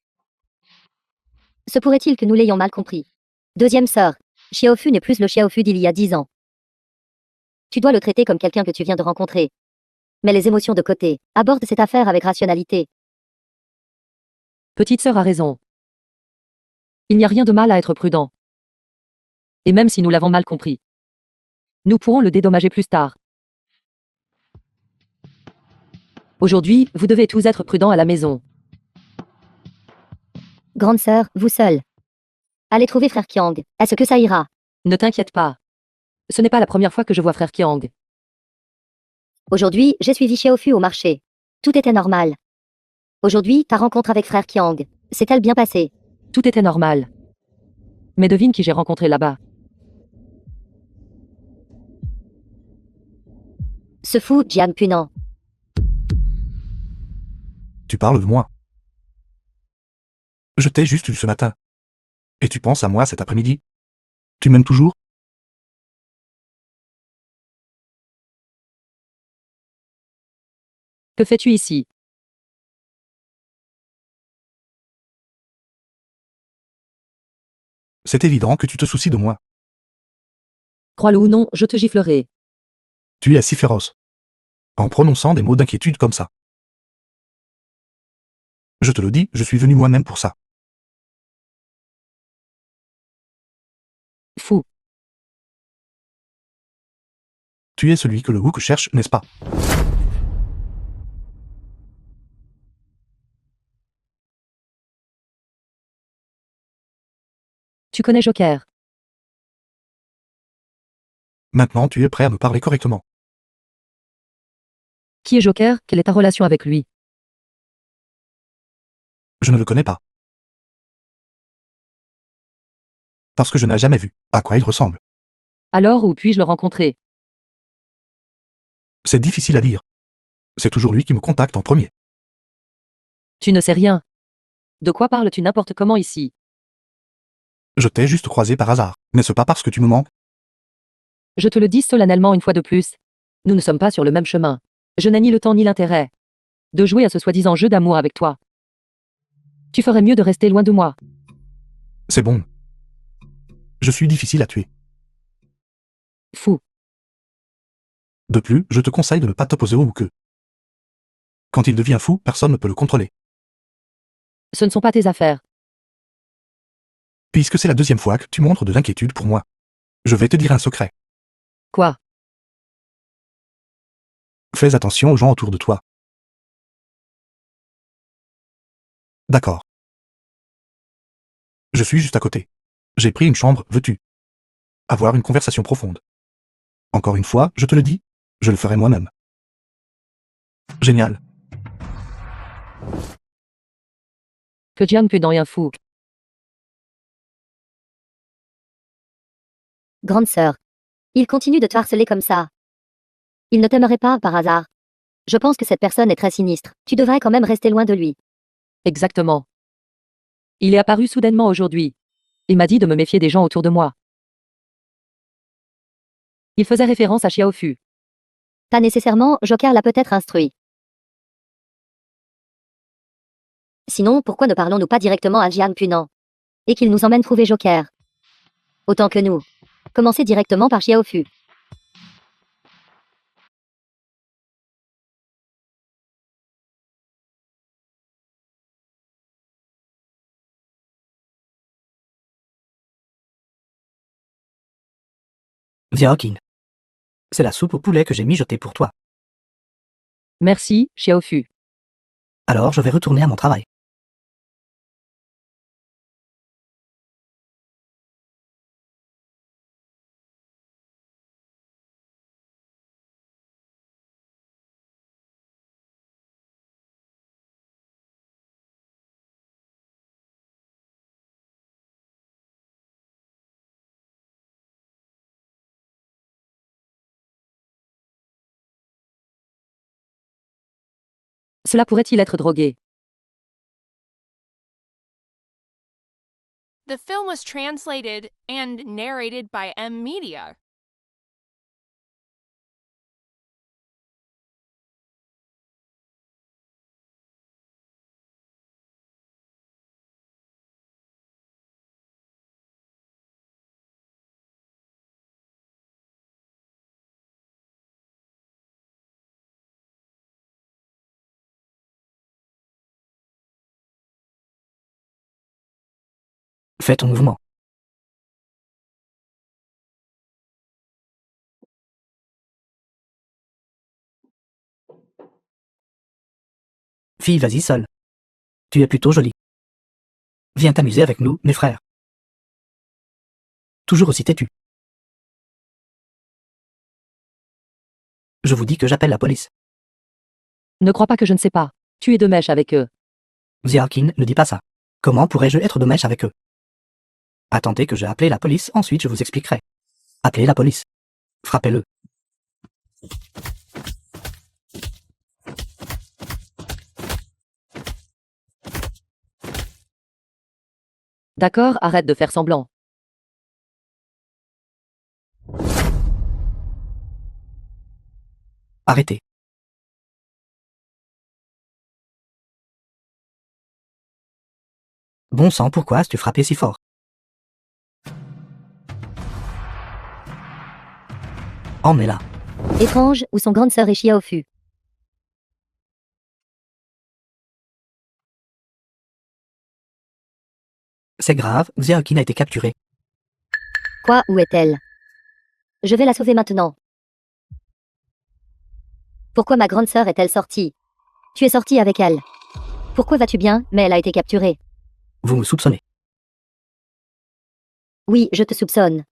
Se pourrait-il que nous l'ayons mal compris? Deuxième sœur, Xiaofu n'est plus le Xiaofu d'il y a 10 ans. Tu dois le traiter comme quelqu'un que tu viens de rencontrer. Mets les émotions de côté. Aborde cette affaire avec rationalité. Petite sœur a raison. Il n'y a rien de mal à être prudent. Et même si nous l'avons mal compris, nous pourrons le dédommager plus tard. Aujourd'hui, vous devez tous être prudents à la maison. Grande sœur, vous seule. Allez trouver frère Kiang. Est-ce que ça ira? Ne t'inquiète pas. Ce n'est pas la première fois que je vois frère Kiang. Aujourd'hui, j'ai suivi Xiaofu au marché. Tout était normal. Aujourd'hui, ta rencontre avec frère Kiang, s'est-elle bien passée? Tout était normal. Mais devine qui j'ai rencontré là-bas. Ce fou, Jiang Punan. Tu parles de moi. Je t'ai juste eu ce matin. Et tu penses à moi cet après-midi? Tu m'aimes toujours? Que fais-tu ici? C'est évident que tu te soucies de moi. Crois-le ou non, je te giflerai. Tu es si féroce. En prononçant des mots d'inquiétude comme ça. Je te le dis, je suis venu moi-même pour ça. Fou. Tu es celui que le Wook cherche, n'est-ce pas? Tu connais Joker. Maintenant tu es prêt à me parler correctement. Qui est Joker? Quelle est ta relation avec lui? Je ne le connais pas. Parce que je n'ai jamais vu à quoi il ressemble. Alors où puis-je le rencontrer? C'est difficile à dire. C'est toujours lui qui me contacte en premier. Tu ne sais rien. De quoi parles-tu n'importe comment ici? Je t'ai juste croisé par hasard. N'est-ce pas parce que tu me manques? Je te le dis solennellement une fois de plus. Nous ne sommes pas sur le même chemin. Je n'ai ni le temps ni l'intérêt de jouer à ce soi-disant jeu d'amour avec toi. Tu ferais mieux de rester loin de moi. C'est bon. Je suis difficile à tuer. Fou. De plus, je te conseille de ne pas t'opposer au Wook. Quand il devient fou, personne ne peut le contrôler. Ce ne sont pas tes affaires. Puisque c'est la deuxième fois que tu montres de l'inquiétude pour moi. Je vais te dire un secret. Quoi? Fais attention aux gens autour de toi. D'accord. Je suis juste à côté. J'ai pris une chambre, veux-tu avoir une conversation profonde. Encore une fois, je te le dis, je le ferai moi-même. Génial. Que Jian peut dans rien fou. Grande sœur. Il continue de te harceler comme ça. Il ne t'aimerait pas par hasard. Je pense que cette personne est très sinistre. Tu devrais quand même rester loin de lui. Exactement. Il est apparu soudainement aujourd'hui. Il m'a dit de me méfier des gens autour de moi. Il faisait référence à Xiaofu. Pas nécessairement, Joker l'a peut-être instruit. Sinon, pourquoi ne parlons-nous pas directement à Jian Punant et qu'il nous emmène trouver Joker? Autant que nous. Commencez directement par Xiaofu. Xiaoqin. C'est la soupe au poulet que j'ai mijotée pour toi. Merci, Xiaofu. Alors je vais retourner à mon travail. Cela pourrait-il être drogué? The film was translated and narrated by M Media. Fais ton mouvement. Fille, vas-y seule. Tu es plutôt jolie. Viens t'amuser avec nous, mes frères. Toujours aussi têtu. Je vous dis que j'appelle la police. Ne crois pas que je ne sais pas. Tu es de mèche avec eux. Xiaoqin, ne dis pas ça. Comment pourrais-je être de mèche avec eux? Attendez que j'ai appelé la police, ensuite je vous expliquerai. Appelez la police. Frappez-le. D'accord, arrête de faire semblant. Arrêtez. Bon sang, pourquoi as-tu frappé si fort? Emmenez-la. Étrange, où sont grande sœur et Xiaofu? C'est grave, Xiaoqin a été capturée. Quoi, où est-elle? Je vais la sauver maintenant. Pourquoi ma grande sœur est-elle sortie? Tu es sortie avec elle. Pourquoi vas-tu bien, mais elle a été capturée? Vous me soupçonnez. Oui, je te soupçonne.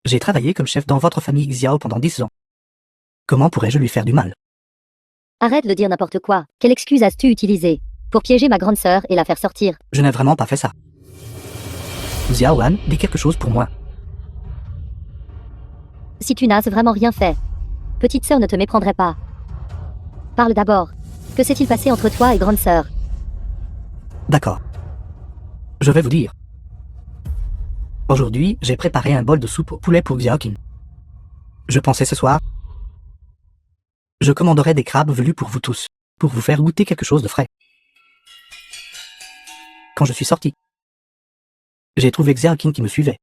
J'ai travaillé comme chef dans votre famille Xiao pendant 10 ans. Comment pourrais-je lui faire du mal? Arrête de dire n'importe quoi. Quelle excuse as-tu utilisée pour piéger ma grande sœur et la faire sortir? Je n'ai vraiment pas fait ça. Xiaoan, dis quelque chose pour moi. Si tu n'as vraiment rien fait, petite sœur ne te méprendrait pas. Parle d'abord. Que s'est-il passé entre toi et grande sœur? D'accord. Je vais vous dire. Aujourd'hui, j'ai préparé un bol de soupe au poulet pour Xiaoqin. Je pensais ce soir, je commanderai des crabes velus pour vous tous, pour vous faire goûter quelque chose de frais. Quand je suis sorti, j'ai trouvé Xiaoqin qui me suivait.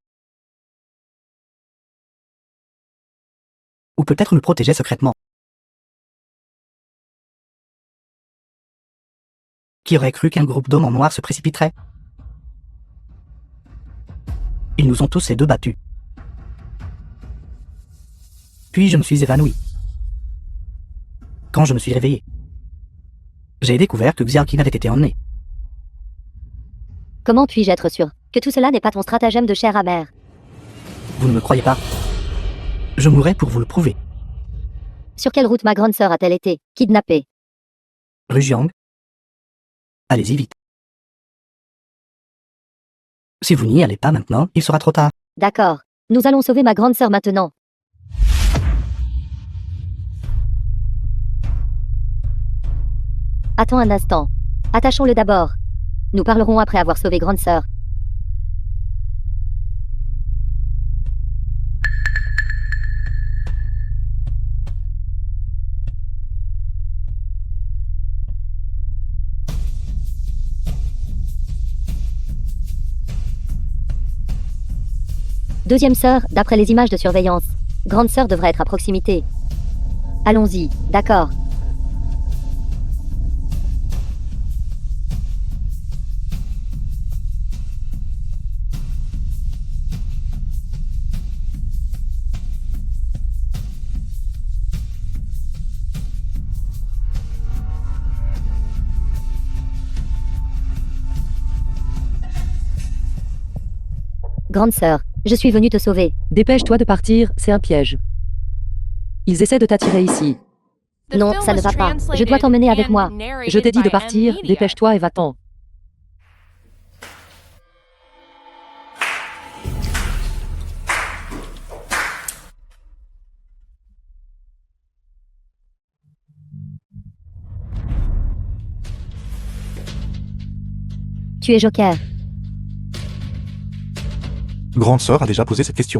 Ou peut-être me protégeait secrètement. Qui aurait cru qu'un groupe d'hommes en noir se précipiterait? Ils nous ont tous les deux battus. Puis je me suis évanoui. Quand je me suis réveillé, j'ai découvert que Xiaoqin avait été emmené. Comment puis-je être sûr que tout cela n'est pas ton stratagème de chair amère? Vous ne me croyez pas? Je mourrai pour vous le prouver. Sur quelle route ma grande sœur a-t-elle été kidnappée? Rue Jiang. Allez-y vite. Si vous n'y allez pas maintenant, il sera trop tard. D'accord. Nous allons sauver ma grande sœur maintenant. Attends un instant. Attachons-le d'abord. Nous parlerons après avoir sauvé grande sœur. Deuxième sœur, d'après les images de surveillance. Grande sœur devrait être à proximité. Allons-y, d'accord. Grande sœur, je suis venue te sauver. Dépêche-toi de partir, c'est un piège. Ils essaient de t'attirer ici. The Non, film ça ne was va pas. Je translated dois t'emmener avec and moi. narrated Je t'ai dit de by partir, M-Media. dépêche-toi et va-t'en. Tu es Joker. Grande sœur a déjà posé cette question.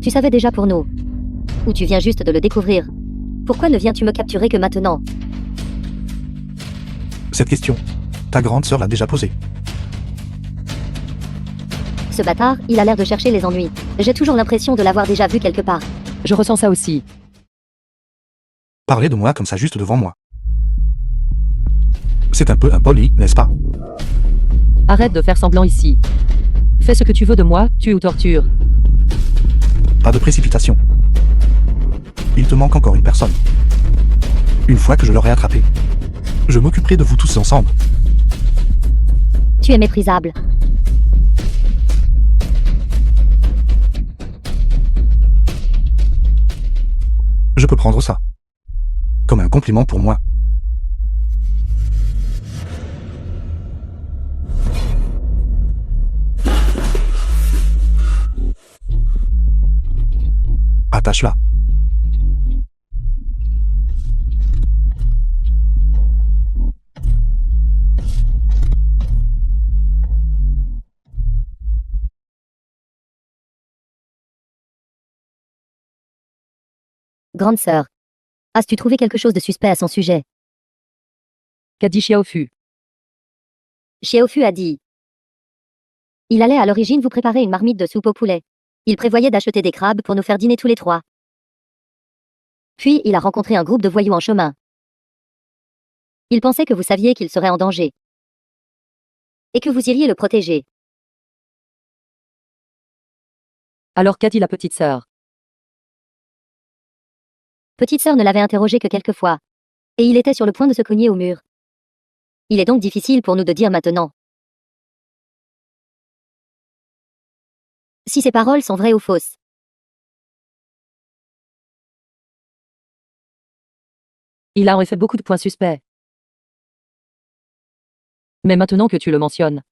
Tu savais déjà pour nous. Ou tu viens juste de le découvrir. Pourquoi ne viens-tu me capturer que maintenant? Cette question, ta grande sœur l'a déjà posée. Ce bâtard, il a l'air de chercher les ennuis. J'ai toujours l'impression de l'avoir déjà vu quelque part. Je ressens ça aussi. Parlez de moi comme ça juste devant moi. C'est un peu impoli, n'est-ce pas? Arrête de faire semblant ici. Fais ce que tu veux de moi, tue ou torture. Pas de précipitation. Il te manque encore une personne. Une fois que je l'aurai attrapé, je m'occuperai de vous tous ensemble. Tu es méprisable. Je peux prendre ça comme un compliment pour moi. Attache-la. Grande sœur. As-tu trouvé quelque chose de suspect à son sujet? Qu'a dit Xiaofu? Xiaofu a dit. Il allait à l'origine vous préparer une marmite de soupe au poulet. Il prévoyait d'acheter des crabes pour nous faire dîner tous les trois. Puis, il a rencontré un groupe de voyous en chemin. Il pensait que vous saviez qu'il serait en danger. Et que vous iriez le protéger. Alors qu'a dit la petite sœur? Petite sœur ne l'avait interrogé que quelques fois. Et il était sur le point de se cogner au mur. Il est donc difficile pour nous de dire maintenant si ces paroles sont vraies ou fausses. Il a en effet beaucoup de points suspects. Mais maintenant que tu le mentionnes,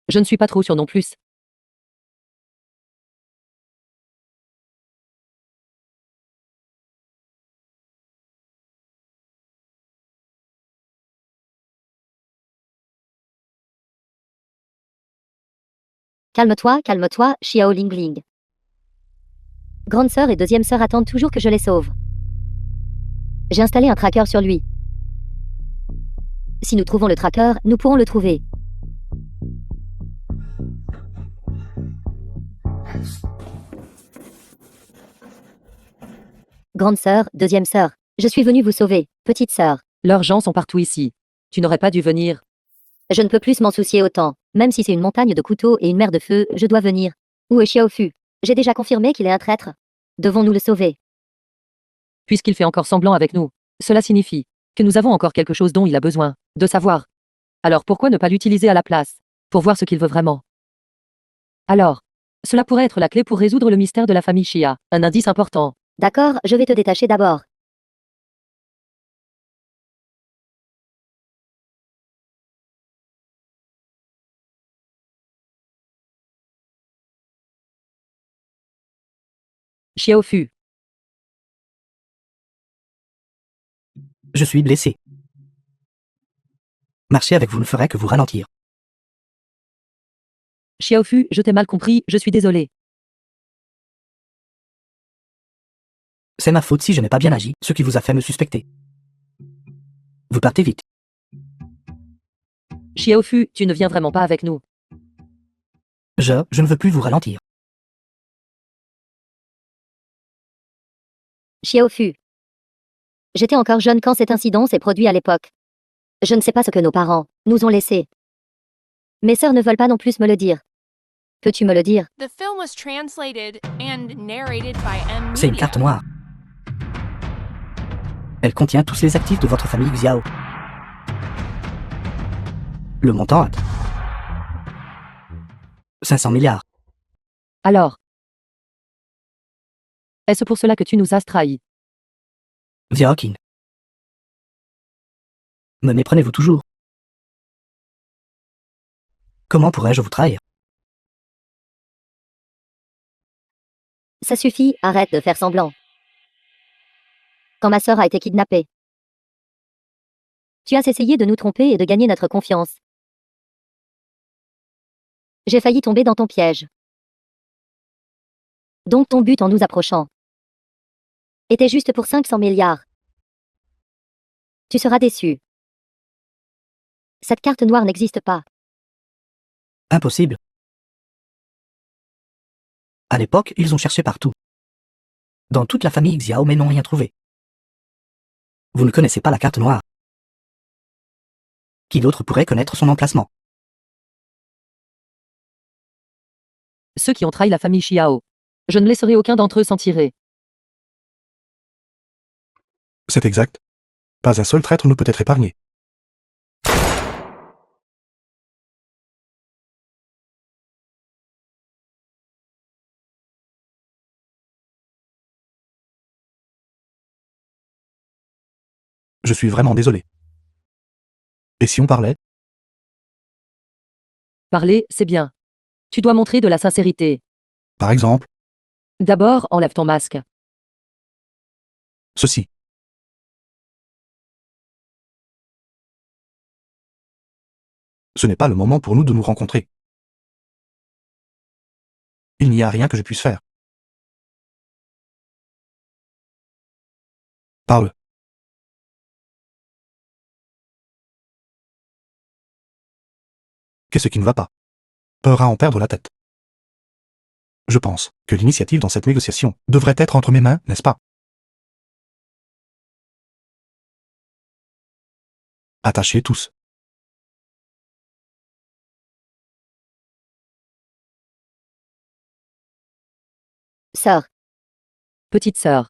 je ne suis pas trop sûr non plus. Calme-toi, calme-toi, Xiao Lingling. Grande sœur et deuxième sœur attendent toujours que je les sauve. J'ai installé un tracker sur lui. Si nous trouvons le tracker, nous pourrons le trouver. Grande sœur, deuxième sœur. Je suis venue vous sauver, petite sœur. Leurs gens sont partout ici. Tu n'aurais pas dû venir. Je ne peux plus m'en soucier autant. Même si c'est une montagne de couteaux et une mer de feu, je dois venir. Où est Xiaofu? J'ai déjà confirmé qu'il est un traître. Devons-nous le sauver? Puisqu'il fait encore semblant avec nous, cela signifie que nous avons encore quelque chose dont il a besoin de savoir. Alors pourquoi ne pas l'utiliser à la place, pour voir ce qu'il veut vraiment? Alors, cela pourrait être la clé pour résoudre le mystère de la famille Shia, un indice important. D'accord, je vais te détacher d'abord. Xiaofu, Je suis blessé. Marcher avec vous ne ferait que vous ralentir. Xiaofu, je t'ai mal compris, je suis désolé. C'est ma faute si je n'ai pas bien agi, ce qui vous a fait me suspecter. Vous partez vite. Xiaofu, tu ne viens vraiment pas avec nous. Je ne veux plus vous ralentir. Xiaofu. J'étais encore jeune quand cet incident s'est produit à l'époque. Je ne sais pas ce que nos parents nous ont laissé. Mes sœurs ne veulent pas non plus me le dire. Peux-tu me le dire? The film was translated and narrated by M. C'est une Media. carte noire. Elle contient tous les actifs de votre famille Xiao. Le montant atteint 500 milliards. Alors, est-ce pour cela que tu nous as trahis? Xiaoqing. Me méprenez-vous toujours? Comment pourrais-je vous trahir? Ça suffit, arrête de faire semblant. Quand ma sœur a été kidnappée, tu as essayé de nous tromper et de gagner notre confiance. J'ai failli tomber dans ton piège. Donc ton but en nous approchant était juste pour 500 milliards. Tu seras déçu. Cette carte noire n'existe pas. Impossible. À l'époque, ils ont cherché partout. Dans toute la famille Xiao mais n'ont rien trouvé. Vous ne connaissez pas la carte noire. Qui d'autre pourrait connaître son emplacement? Ceux qui ont trahi la famille Xiao. Je ne laisserai aucun d'entre eux s'en tirer. C'est exact. Pas un seul traître ne peut être épargné. Je suis vraiment désolé. Et si on parlait? Parler, c'est bien. Tu dois montrer de la sincérité. Par exemple, D'abord, enlève ton masque. ceci. Ce n'est pas le moment pour nous de nous rencontrer. Il n'y a rien que je puisse faire. Parle. Qu'est-ce qui ne va pas? Peur à en perdre la tête. Je pense que l'initiative dans cette négociation devrait être entre mes mains, n'est-ce pas? Attachez tous. Sœur, Petite sœur.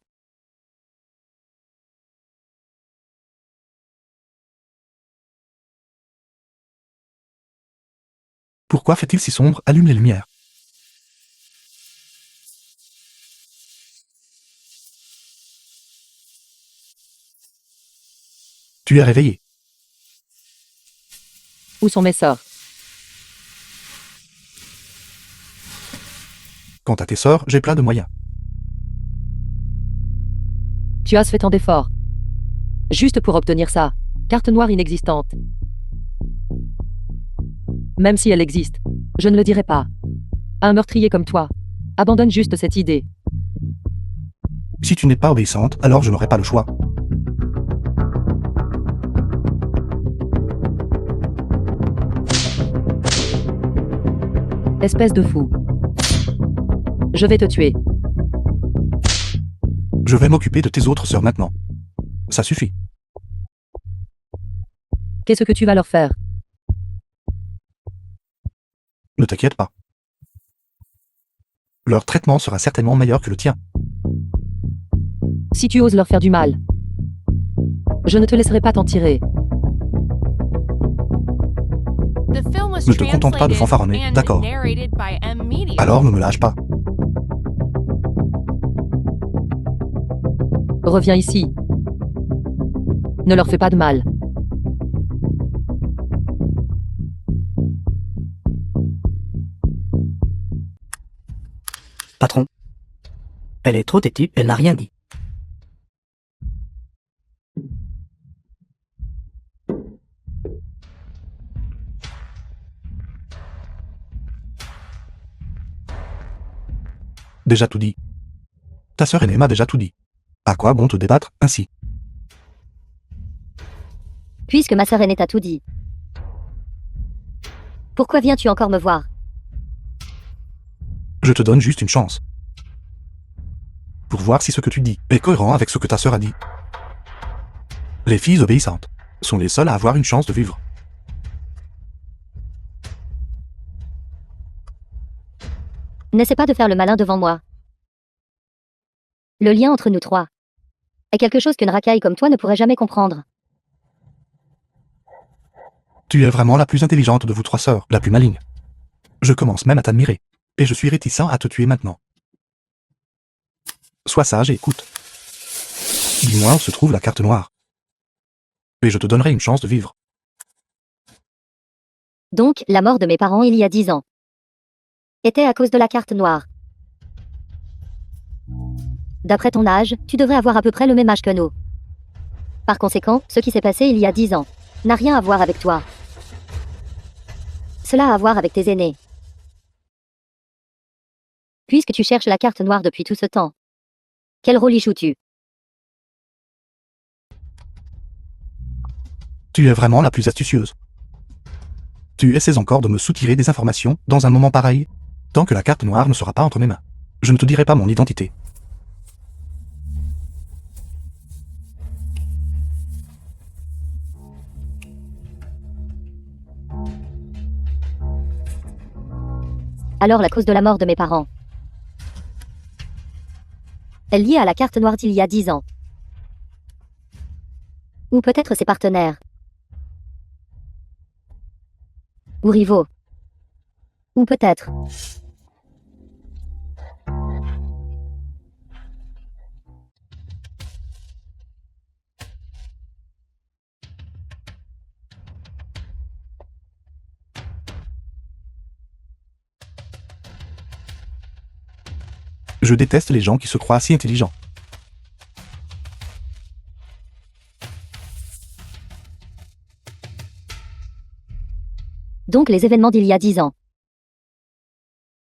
Pourquoi fait-il si sombre? Allume les lumières. Tu es réveillé. Où sont mes sœurs? Quant à tes sœurs, j'ai plein de moyens. Tu as fait tant d'efforts. Juste pour obtenir ça. Carte noire inexistante. Même si elle existe, je ne le dirai pas. Un meurtrier comme toi. Abandonne juste cette idée. Si tu n'es pas obéissante, alors je n'aurai pas le choix. Espèce de fou. Je vais te tuer. Je vais m'occuper de tes autres sœurs maintenant. Ça suffit. Qu'est-ce que tu vas leur faire? Ne t'inquiète pas. Leur traitement sera certainement meilleur que le tien. Si tu oses leur faire du mal, je ne te laisserai pas t'en tirer. The film was Ne te contente pas de translated fanfaronner, and d'accord. narrated by M Media. Alors ne me lâche pas. Reviens ici. Ne leur fais pas de mal. Patron. Elle est trop têtue, elle n'a rien dit. Déjà tout dit. Ta sœur aînée m'a déjà tout dit. À quoi bon te débattre ainsi? Puisque ma sœur aînée t'a tout dit. Pourquoi viens-tu encore me voir? Je te donne juste une chance. Pour voir si ce que tu dis est cohérent avec ce que ta sœur a dit. Les filles obéissantes sont les seules à avoir une chance de vivre. N'essaie pas de faire le malin devant moi. Le lien entre nous trois est quelque chose qu'une racaille comme toi ne pourrait jamais comprendre. Tu es vraiment la plus intelligente de vous trois sœurs, la plus maligne. Je commence même à t'admirer, et je suis réticent à te tuer maintenant. Sois sage et écoute. Dis-moi où se trouve la carte noire. Et je te donnerai une chance de vivre. Donc, la mort de mes parents il y a 10 ans était à cause de la carte noire. D'après ton âge, tu devrais avoir à peu près le même âge que nous. Par conséquent, ce qui s'est passé il y a 10 ans n'a rien à voir avec toi. Cela a à voir avec tes aînés. Puisque tu cherches la carte noire depuis tout ce temps, quel rôle y joues-tu? Tu es vraiment la plus astucieuse. Tu essaies encore de me soutirer des informations dans un moment pareil, tant que la carte noire ne sera pas entre mes mains. Je ne te dirai pas mon identité. Alors la cause de la mort de mes parents est liée à la carte noire d'il y a 10 ans. Ou peut-être ses partenaires. Ou rivaux. Ou peut-être. Je déteste les gens qui se croient si intelligents. Donc les événements d'il y a 10 ans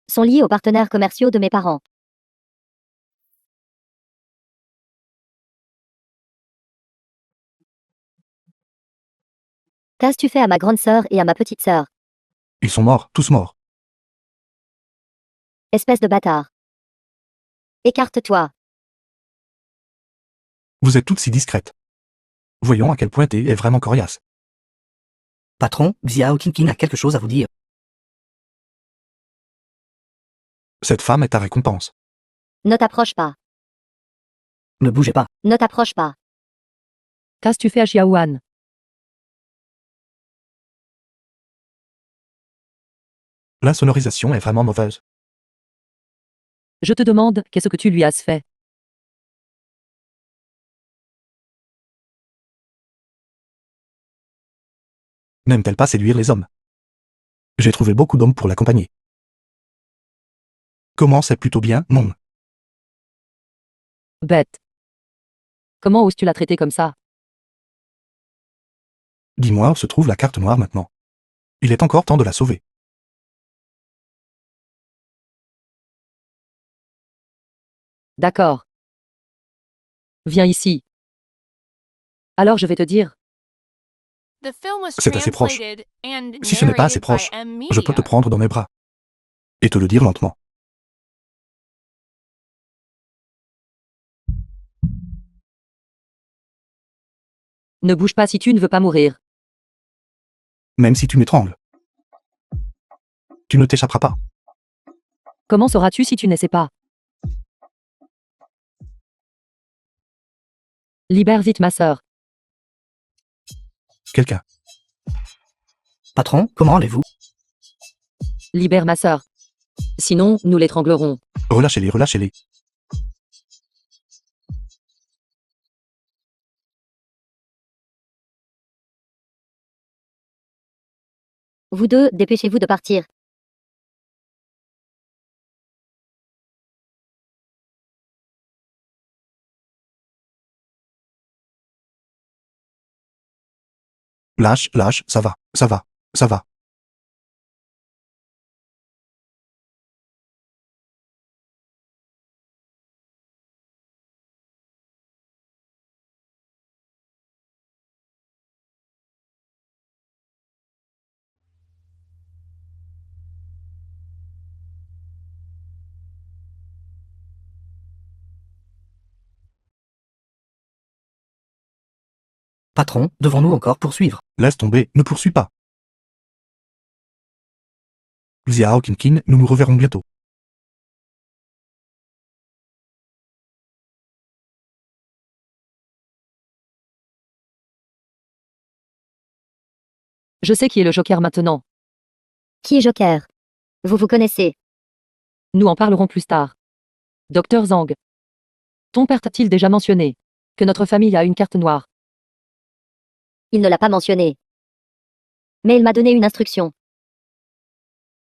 sont liés aux partenaires commerciaux de mes parents. Qu'as-tu fait à ma grande sœur et à ma petite sœur? Ils sont morts, tous morts. Espèce de bâtard. Écarte-toi. Vous êtes toutes si discrètes. Voyons à quel point t'es vraiment coriace. Patron, Xiao Qingqing a quelque chose à vous dire. Cette femme est ta récompense. Ne t'approche pas. Ne bougez pas. Ne t'approche pas. Qu'as-tu fait à Xiaoan? L'insonorisation est vraiment mauvaise. Je te demande, qu'est-ce que tu lui as fait? N'aime-t-elle pas séduire les hommes? J'ai trouvé beaucoup d'hommes pour l'accompagner. Comment c'est plutôt bien, non? Bête. Comment oses-tu la traiter comme ça? Dis-moi où se trouve la carte noire maintenant. Il est encore temps de la sauver. D'accord. Viens ici. Alors je vais te dire. The film was C'est assez proche. translated and Si ce n'est pas assez narrated by proche, M je peux te Media. prendre dans mes bras. Et te le dire lentement. Ne bouge pas si tu ne veux pas mourir. Même si tu m'étrangles. Tu ne t'échapperas pas. Comment sauras-tu si tu n'essaies pas? Libère vite ma sœur. Quelqu'un. Patron, comment allez-vous? Libère ma sœur. Sinon, nous l'étranglerons. Relâchez-les, relâchez-les. Vous deux, dépêchez-vous de partir. Lâche, lâche, ça va, ça va, ça va. Patron, devons-nous encore poursuivre? Laisse tomber, ne poursuis pas. Xiao Kinkin, nous nous reverrons bientôt. Je sais qui est le Joker maintenant. Qui est Joker? Vous vous connaissez. Nous en parlerons plus tard. Docteur Zhang. Ton père t'a-t-il déjà mentionné que notre famille a une carte noire? Il ne l'a pas mentionné. Mais il m'a donné une instruction.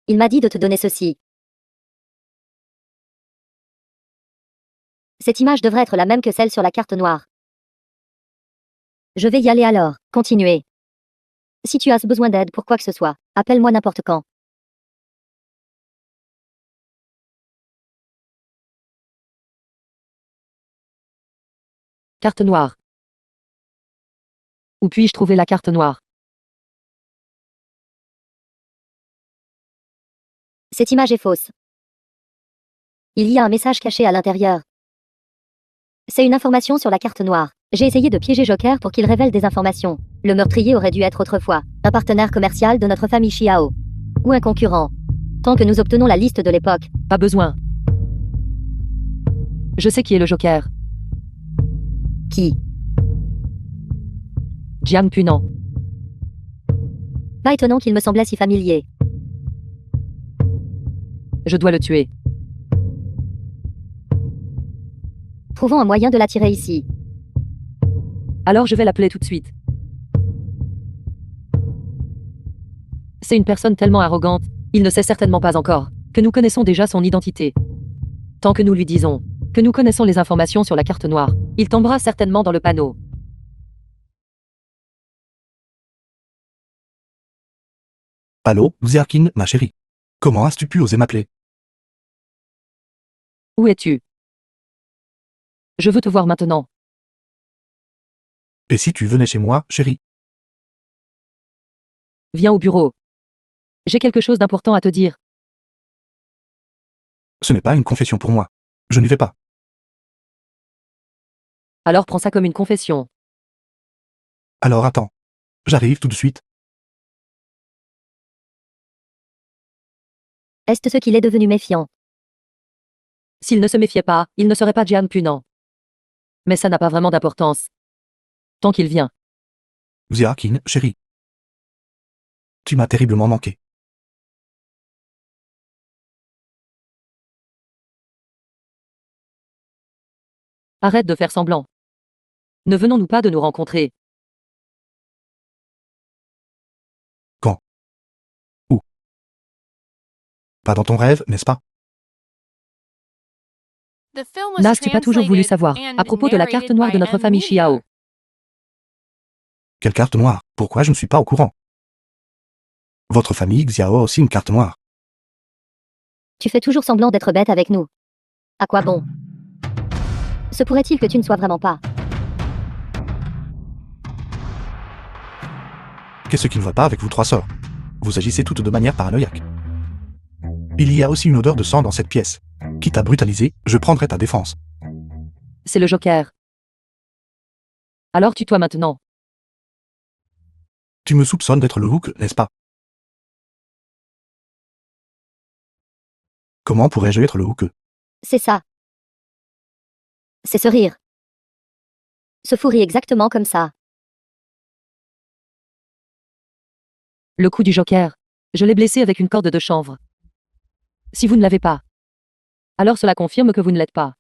Il m'a dit de te donner ceci. Cette image devrait être la même que celle sur la carte noire. Je vais y aller alors. Continuez. Si tu as besoin d'aide pour quoi que ce soit, appelle-moi n'importe quand. Carte noire. Où puis-je trouver la carte noire? Cette image est fausse. Il y a un message caché à l'intérieur. C'est une information sur la carte noire. J'ai essayé de piéger Joker pour qu'il révèle des informations. Le meurtrier aurait dû être autrefois un partenaire commercial de notre famille Xiao. Ou un concurrent. Tant que nous obtenons la liste de l'époque. Pas besoin. Je sais qui est le Joker. Qui? Jiang Punan. Pas étonnant qu'il me semblait si familier. Je dois le tuer. Trouvons un moyen de l'attirer ici. Alors je vais l'appeler tout de suite. C'est une personne tellement arrogante, il ne sait certainement pas encore que nous connaissons déjà son identité. Tant que nous lui disons que nous connaissons les informations sur la carte noire, il tombera certainement dans le panneau. Allô, Xiaokin, ma chérie. Comment as-tu pu oser m'appeler? Où es-tu? Je veux te voir maintenant. Et si tu venais chez moi, chérie? Viens au bureau. J'ai quelque chose d'important à te dire. Ce n'est pas une confession pour moi. Je n'y vais pas. Alors prends ça comme une confession. Alors attends. J'arrive tout de suite. Est-ce ce qu'il est devenu méfiant? S'il ne se méfiait pas, il ne serait pas Jiang Punan. Mais ça n'a pas vraiment d'importance. Tant qu'il vient. Xiaokin, chérie. Tu m'as terriblement manqué. Arrête de faire semblant. Ne venons-nous pas de nous rencontrer? Quand? Où? Pas dans ton rêve, n'est-ce pas? The film was N'as-tu pas toujours voulu translated savoir and à propos de la carte narrated noire by de notre M famille Media. Xiao? Quelle carte noire? Pourquoi je ne suis pas au courant? Votre famille Xiao a aussi une carte noire. Tu fais toujours semblant d'être bête avec nous. À quoi bon? Se pourrait-il que tu ne sois vraiment pas? Qu'est-ce qui ne va pas avec vous trois sœurs? Vous agissez toutes de manière paranoïaque. Il y a aussi une odeur de sang dans cette pièce. Quitte à brutaliser, je prendrai ta défense. C'est le Joker. Alors tue-toi maintenant. Tu me soupçonnes d'être le Hook, n'est-ce pas? Comment pourrais-je être le Hook? C'est ça. C'est ce rire. Ce fou rit exactement comme ça. Le coup du joker. Je l'ai blessé avec une corde de chanvre. Si vous ne l'avez pas, alors cela confirme que vous ne l'êtes pas.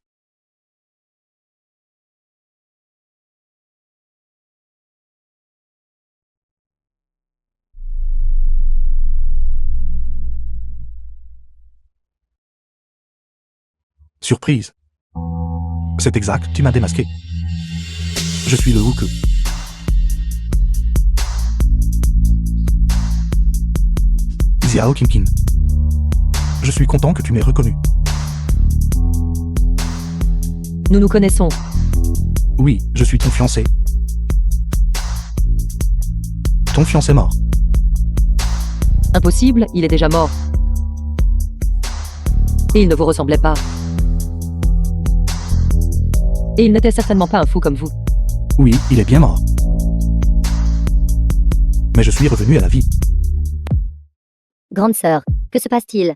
Surprise. C'est exact, tu m'as démasqué. Je suis le Hook. Xiao Qingqing. Je suis content que tu m'aies reconnu. Nous nous connaissons. Oui, je suis ton fiancé. Ton fiancé mort. Impossible, il est déjà mort. Et il ne vous ressemblait pas. Et il n'était certainement pas un fou comme vous. Oui, il est bien mort. Mais je suis revenu à la vie. Grande sœur, que se passe-t-il?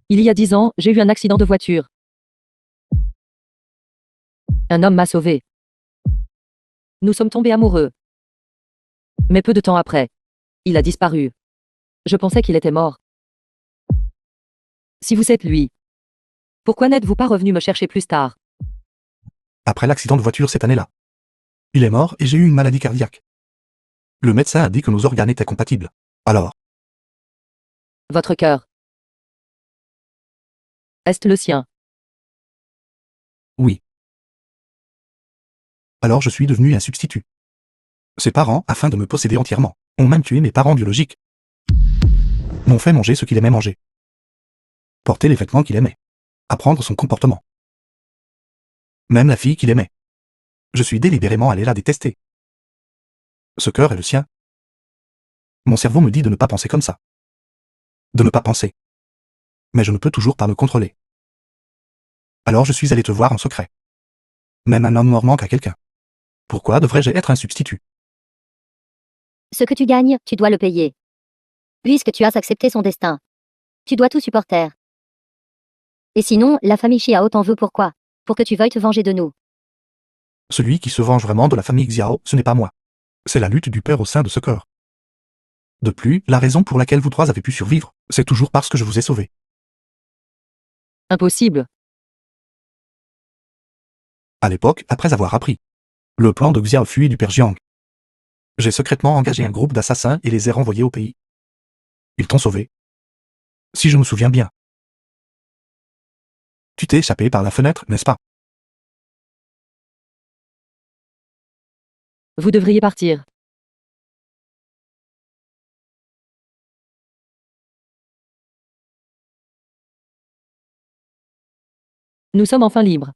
Il y a 10 ans, j'ai eu un accident de voiture. Un homme m'a sauvé. Nous sommes tombés amoureux. Mais peu de temps après, il a disparu. Je pensais qu'il était mort. Si vous êtes lui, pourquoi n'êtes-vous pas revenu me chercher plus tard? Après l'accident de voiture cette année-là. Il est mort et j'ai eu une maladie cardiaque. Le médecin a dit que nos organes étaient compatibles. Alors, Votre cœur. Est-ce le sien? oui. Alors je suis devenu un substitut. Ses parents, afin de me posséder entièrement, ont même tué mes parents biologiques. M'ont fait manger ce qu'il aimait manger. Porter les vêtements qu'il aimait. Apprendre son comportement. Même la fille qu'il aimait. Je suis délibérément allé la détester. Ce cœur est le sien. Mon cerveau me dit de ne pas penser comme ça. De ne pas penser. Mais je ne peux toujours pas me contrôler. Alors je suis allé te voir en secret. Même un homme mort manque à quelqu'un. Pourquoi devrais-je être un substitut? Ce que tu gagnes, tu dois le payer. Puisque tu as accepté son destin. Tu dois tout supporter. Et sinon, la famille Xiao t'en veut pourquoi? Pour que tu veuilles te venger de nous. Celui qui se venge vraiment de la famille Xiao, ce n'est pas moi. C'est la lutte du père au sein de ce corps. De plus, la raison pour laquelle vous trois avez pu survivre, c'est toujours parce que je vous ai sauvé. Impossible. À l'époque, après avoir appris le plan de Xiao Fui du père Jiang, j'ai secrètement engagé un groupe d'assassins et les ai renvoyés au pays. Ils t'ont sauvé. Si je me souviens bien. Tu t'es échappé par la fenêtre, n'est-ce pas? Vous devriez partir. Nous sommes enfin libres.